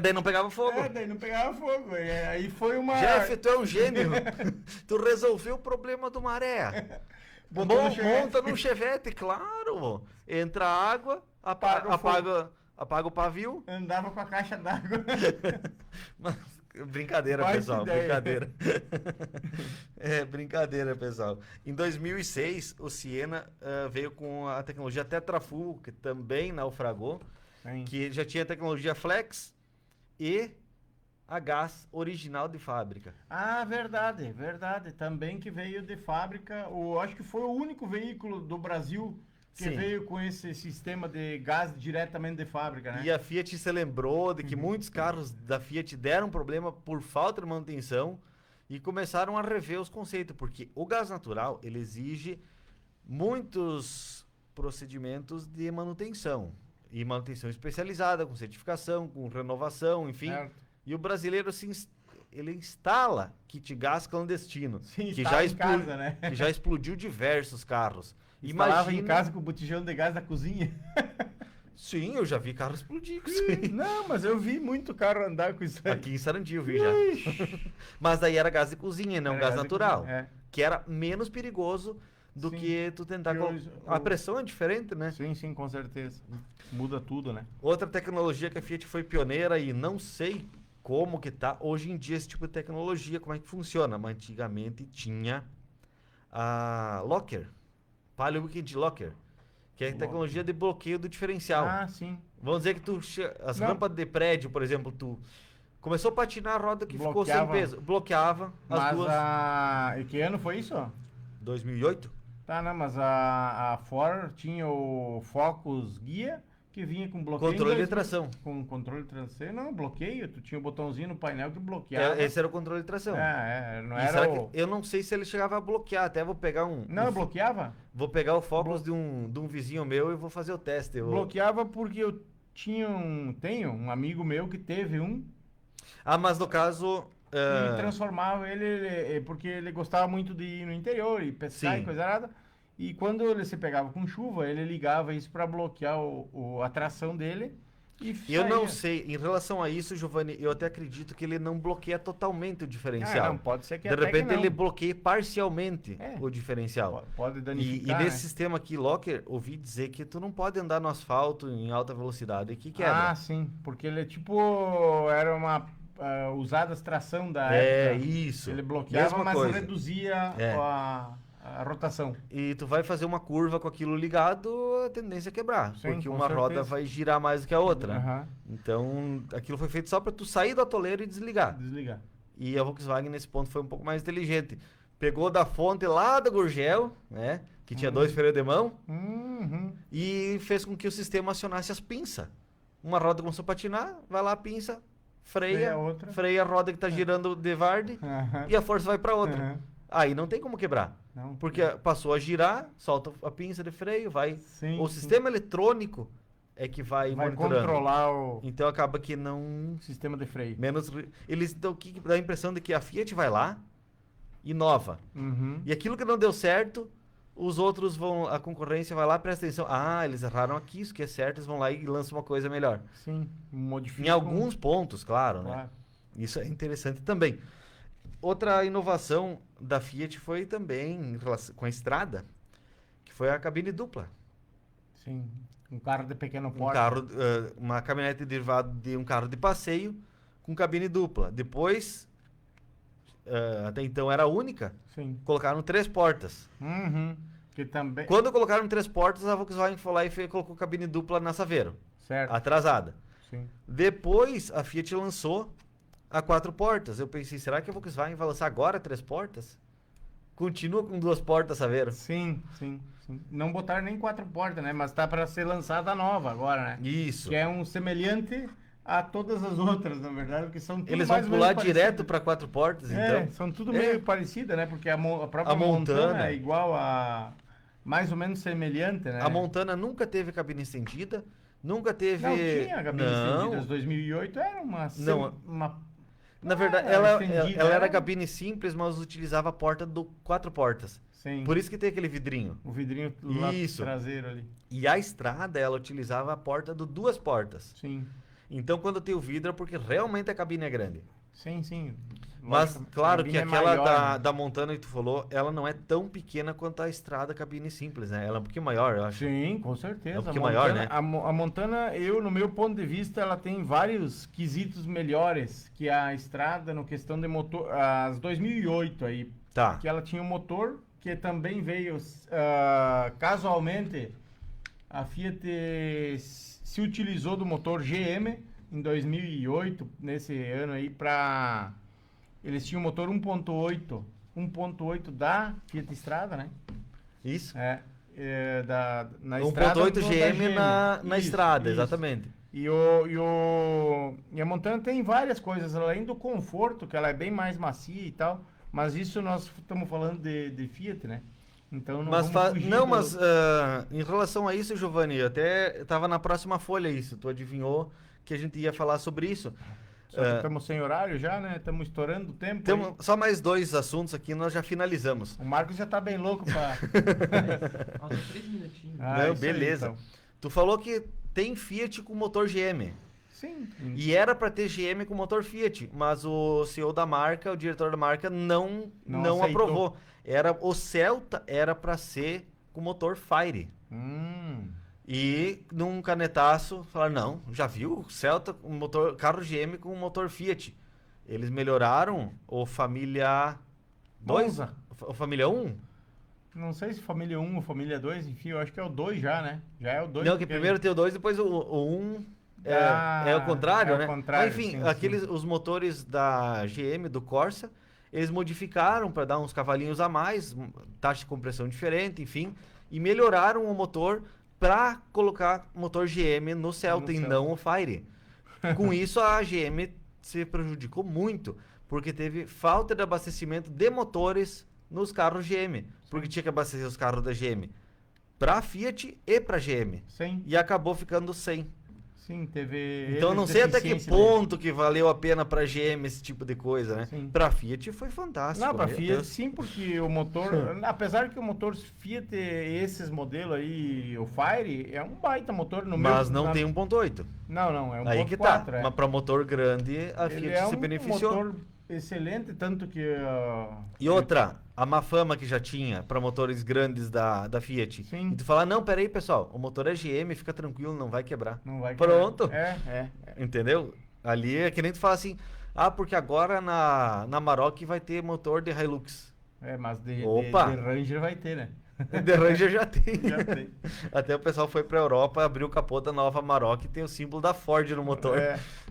Daí não pegava fogo. Daí não pegava fogo. Aí foi uma... Jeff, tu é um gênio. Tu resolveu o problema do maré. Monta num Chevette, claro. Entra água, apaga o pavio. Andava com a caixa d'água. Brincadeira, pessoal, brincadeira. Brincadeira, pessoal. Em 2006, o Siena veio com a tecnologia Tetrafull, que também naufragou, que já tinha tecnologia Flex e a gás original de fábrica. Ah, verdade. Também que veio de fábrica, acho que foi o único veículo do Brasil que veio com esse sistema de gás diretamente de fábrica, né? E a Fiat se lembrou de que muitos carros da Fiat deram problema por falta de manutenção e começaram a rever os conceitos, porque o gás natural, ele exige muitos procedimentos de manutenção. E manutenção especializada, com certificação, com renovação, enfim. Certo. E o brasileiro ele instala kit gás clandestino. Sim, que casa, né? que já explodiu diversos carros. Instalava em casa com o botijão de gás da cozinha. Sim, eu já vi carro explodir com isso. Não, mas eu vi muito carro andar com isso aí. Aqui em Sarandi eu vi já. Mas daí era gás de cozinha, não gás natural. Que era menos perigoso do que tu tentar... A pressão é diferente, né? Sim, com certeza. Muda tudo, né? Outra tecnologia que a Fiat foi pioneira e não sei como que tá hoje em dia esse tipo de tecnologia, como é que funciona. Mas antigamente tinha a Locker. Palio Weekend Locker, que é a tecnologia de bloqueio do diferencial. Ah, sim. Vamos dizer que as rampas de prédio, por exemplo, tu começou a patinar a roda que ficou sem peso. Bloqueava as duas. E que ano foi isso? 2008? Tá, não, mas a Ford tinha o Focus Guia, que vinha com bloqueio. Controle de tração. Com controle de tração. Não, bloqueio. Tu tinha um botãozinho no painel que bloqueava. Esse era o controle de tração. Não E era será o... que- eu não sei se ele chegava a bloquear. Até vou pegar Não, bloqueava? Vou pegar o Focus de um vizinho meu e vou fazer o teste. Bloqueava porque eu tenho um amigo meu que teve um Mas no caso... e transformava ele, porque ele gostava muito de ir no interior e pescar Sim. e coisa nada. E quando ele se pegava com chuva, ele ligava isso para bloquear a tração dele e Eu não saía. sei, em relação a isso, Giovanni, eu até acredito que ele não bloqueia totalmente o diferencial. Não, pode ser que De até repente que não. ele bloqueia parcialmente o diferencial. Pode E danificar, nesse né? sistema aqui, Locker, ouvi dizer que tu não pode andar no asfalto em alta velocidade, que quebra. Ah, sim, porque ele era uma usadas tração da É, época. isso. Ele bloqueava, Mesma mas coisa. reduzia É. a rotação. E tu vai fazer uma curva com aquilo ligado, a tendência é quebrar. Sim, porque com uma roda certeza. vai girar mais do que a outra. Aham. Então, aquilo foi feito só para tu sair do atoleiro e desligar. Desligar. E a Volkswagen nesse ponto foi um pouco mais inteligente. Pegou da fonte lá da Gurgel, né? Que tinha 2 freios de mão, Uhum. e fez com que o sistema acionasse as pinças. Uma roda começou a patinar, vai lá a pinça, freia, Freia a outra. freia a roda que tá girando de varde Aham. e a força vai para outra. Aham. Aí não tem como quebrar. Não. Porque passou a girar, solta a pinça de freio, vai. Sim, O sim. sistema eletrônico é que vai Vai monitorando. controlar o Então acaba que não sistema de freio. menos eles dão que dá a impressão de que a Fiat vai lá, inova. Uhum. E aquilo que não deu certo, os outros a concorrência vai lá, presta atenção. Eles erraram aqui, isso que é certo, eles vão lá e lançam uma coisa melhor. Sim, modifica. Em alguns pontos, claro, né? Claro. Isso é interessante também. Outra inovação da Fiat foi também em relação com a estrada, que foi a cabine dupla. Sim. Um carro de pequeno Um porte. carro, uma caminhonete derivada de um carro de passeio com cabine dupla. Depois, até então era única, Sim. colocaram 3 portas. Uhum. Que também. Quando colocaram 3 portas, a Volkswagen foi lá e colocou cabine dupla na Saveiro, Certo. atrasada. Sim. Depois, a Fiat lançou a 4 portas. Eu pensei, será que a Volkswagen vai lançar agora 3 portas? Continua com 2 portas, Saveiro. Sim, sim, sim. Não botaram nem 4 portas, né? Mas tá para ser lançada a nova agora, né? Isso. Que é um semelhante a todas as outras, na verdade, porque são tudo Eles mais vão ou menos pular direto parecidas. para 4 portas, É, então. são tudo meio parecida, né? Porque a própria A Montana é igual a... Mais ou menos semelhante, né? A Montana nunca teve cabine estendida, nunca teve... Não tinha cabine Não. estendida. 2008 era uma... Não. Na verdade, era ela estendida, era era- cabine simples, mas utilizava a porta do 4 portas. Sim. Por isso que tem aquele vidrinho. O vidrinho do lado Isso. traseiro ali. E a estrada, ela utilizava a porta do 2 portas. Sim. Então, quando tem o vidro, é porque realmente a cabine é grande. Sim, sim. Mas, Lógico, a claro que cabine é aquela maior, né? da Montana que tu falou, ela não é tão pequena quanto a estrada cabine simples, né? Ela é um pouquinho maior, eu acho. Sim, com certeza. É um A pouquinho maior, Montana- né? A Montana, no meu ponto de vista, ela tem vários quesitos melhores que a estrada no questão de motor. As 2008 aí, Tá. que ela tinha um motor que também veio casualmente. A Fiat se utilizou do motor GM em 2008, nesse ano aí, para... Eles tinham um motor 1.8 da Fiat Estrada, né? Isso. Na estrada 1.8 da GM na Isso, estrada, isso. exatamente. E a Montana tem várias coisas, além do conforto, que ela é bem mais macia e tal, mas isso nós estamos falando de Fiat, né? Então não Mas vamos fugir não, do- mas em relação a isso, Giovanni, até estava na próxima folha isso. Tu adivinhou que a gente ia falar sobre isso. Só que estamos sem horário já, né? Estamos estourando o tempo. Temos aí. só mais 2 assuntos aqui, nós já finalizamos. O Marcos já tá bem louco pra... Falta 3 minutinhos. Ah, Não, isso aí, beleza. então. Tu falou que tem Fiat com motor GM. Sim. E era para ter GM com motor Fiat, mas o CEO da marca, o diretor da marca, não Não aceitou. aprovou. O Celta era para ser com motor Fire. E num canetaço, falaram, não, já viu o Celta com motor, carro GM com motor Fiat. Eles melhoraram o Família 2, Monza. o Família 1. Não sei se família 1 ou família 2, enfim, eu acho que é o 2 já, né? Já é o 2. Não, que primeiro tem o 2, depois o 1 Ah, é o contrário, é o né? contrário, Mas, enfim, sim, aqueles, os motores da GM, do Corsa, eles modificaram para dar uns cavalinhos a mais, taxa de compressão diferente, enfim, e melhoraram o motor para colocar motor GM no Celta e não o Fire. Com isso, a GM se prejudicou muito, porque teve falta de abastecimento de motores nos carros GM, porque tinha que abastecer os carros da GM para Fiat e para GM. Sim. E acabou ficando sem. Sim, teve. Então não sei até que ponto que valeu a pena para GM esse tipo de coisa, né? Sim. Para Fiat foi fantástico. Não, para meu Fiat Deus. sim, porque o motor, apesar que o motor Fiat, esses modelos aí, o Fire, é um baita motor no meu. Mas não tem 1.8. Não, é um Aí 1.4. que tá. É. Mas para motor grande, a Ele Fiat é se um beneficiou. motor excelente, tanto que. E outra, a má fama que já tinha para motores grandes da Fiat. Sim. E tu fala, não, peraí, pessoal, o motor é GM, fica tranquilo, não vai quebrar. Não vai Pronto. É. Entendeu? Ali é que nem tu fala assim, porque agora na Maroc vai ter motor de Hilux. Mas Opa! de Ranger vai ter, né? The Ranger já tem. Já tem. Até o pessoal foi pra Europa, abriu o capô da nova Maroc e tem o símbolo da Ford no motor.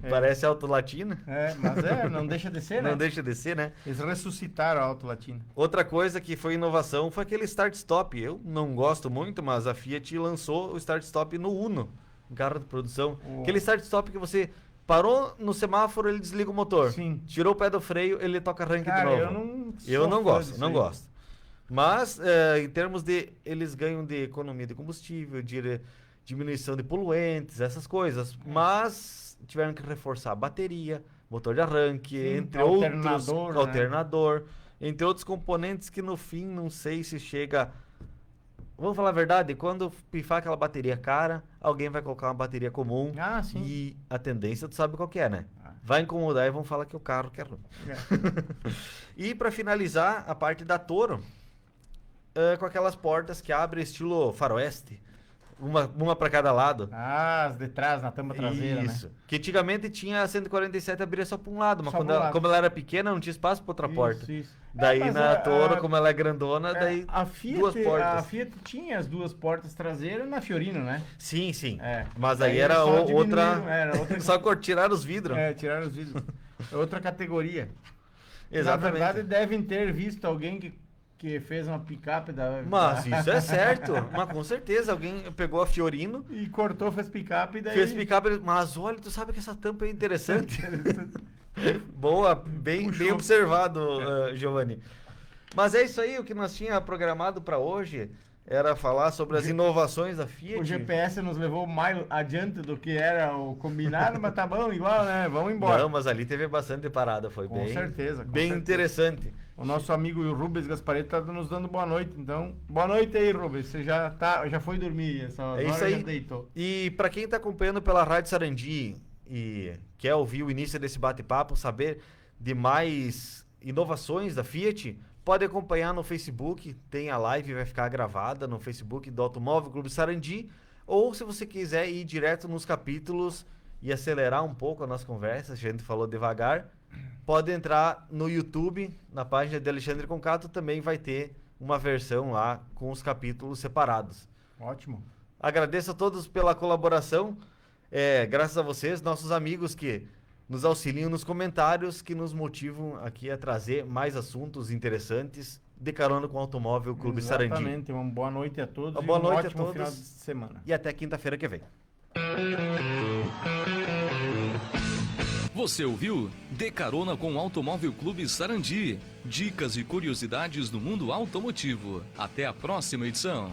Parece Auto Latina. Mas não deixa de ser, né? Não deixa de ser, né? Eles ressuscitaram a Auto Latina. Outra coisa que foi inovação foi aquele start-stop. Eu não gosto muito, mas a Fiat lançou o start-stop no Uno, um carro de produção. Aquele start-stop que você parou no semáforo, ele desliga o motor. Sim. Tirou o pé do freio, ele toca arranque de Cara, novo. Eu não gosto, não gosto. Mas, em termos de... Eles ganham de economia de combustível, de diminuição de poluentes, essas coisas. Mas tiveram que reforçar a bateria, motor de arranque, entre outros... Alternador. Entre outros componentes que no fim, não sei se chega... Vamos falar a verdade, quando pifar aquela bateria cara, alguém vai colocar uma bateria comum. Sim. E a tendência, tu sabe qual que é, né? Vai incomodar e vão falar que o carro que é ruim. E para finalizar, a parte da Toro... com aquelas portas que abrem estilo faroeste. Uma para cada lado. As de trás, na tampa traseira, Isso. né? Que antigamente tinha a 147 abria só para um lado, mas Só quando pra um ela, lado. como ela era pequena, não tinha espaço para outra porta. Isso. Daí Mas na Toro, como ela é grandona, daí a Fiat, duas portas. A Fiat tinha as duas portas traseiras na Fiorino, né? Sim. É. Mas aí Daí era só outra... diminuíram, era outra... Só tiraram os vidros. Tiraram os vidros. É outra categoria. Exatamente. Na verdade, devem ter visto alguém que fez uma picape Mas isso é certo. Mas com certeza, alguém pegou a Fiorino... E cortou, fez picape e daí... Fez picape, mas olha, tu sabe que essa tampa é interessante. Boa, bem observado, Giovanni. Mas é isso aí, o que nós tínhamos programado para hoje era falar sobre as inovações da Fiat. O GPS nos levou mais adiante do que era o combinado, mas tá bom, igual, né? Vamos embora. Não, mas ali teve bastante parada, foi Com bem... certeza. Bem interessante. O nosso amigo Rubens Gaspareto tá nos dando boa noite, então... Boa noite aí, Rubens. Você já foi dormir, essa hora isso aí. já deitou. E para quem tá acompanhando pela Rádio Sarandi e quer ouvir o início desse bate-papo, saber de mais inovações da Fiat, pode acompanhar no Facebook, tem a live, vai ficar gravada no Facebook do Automóvel Clube Sarandi, ou se você quiser ir direto nos capítulos e acelerar um pouco a nossa conversa, a gente falou devagar, pode entrar no YouTube, na página de Alexandre Concato, também vai ter uma versão lá com os capítulos separados. Ótimo. Agradeço a todos pela colaboração, graças a vocês, nossos amigos que nos auxiliam nos comentários, que nos motivam aqui a trazer mais assuntos interessantes de carona com o Automóvel Clube Sarandi. Exatamente, uma boa noite a todos Uma boa noite a ótimo todos. final de semana. E até quinta-feira que vem. Você ouviu De Carona com o Automóvel Clube Sarandi. Dicas e curiosidades do mundo automotivo. Até a próxima edição.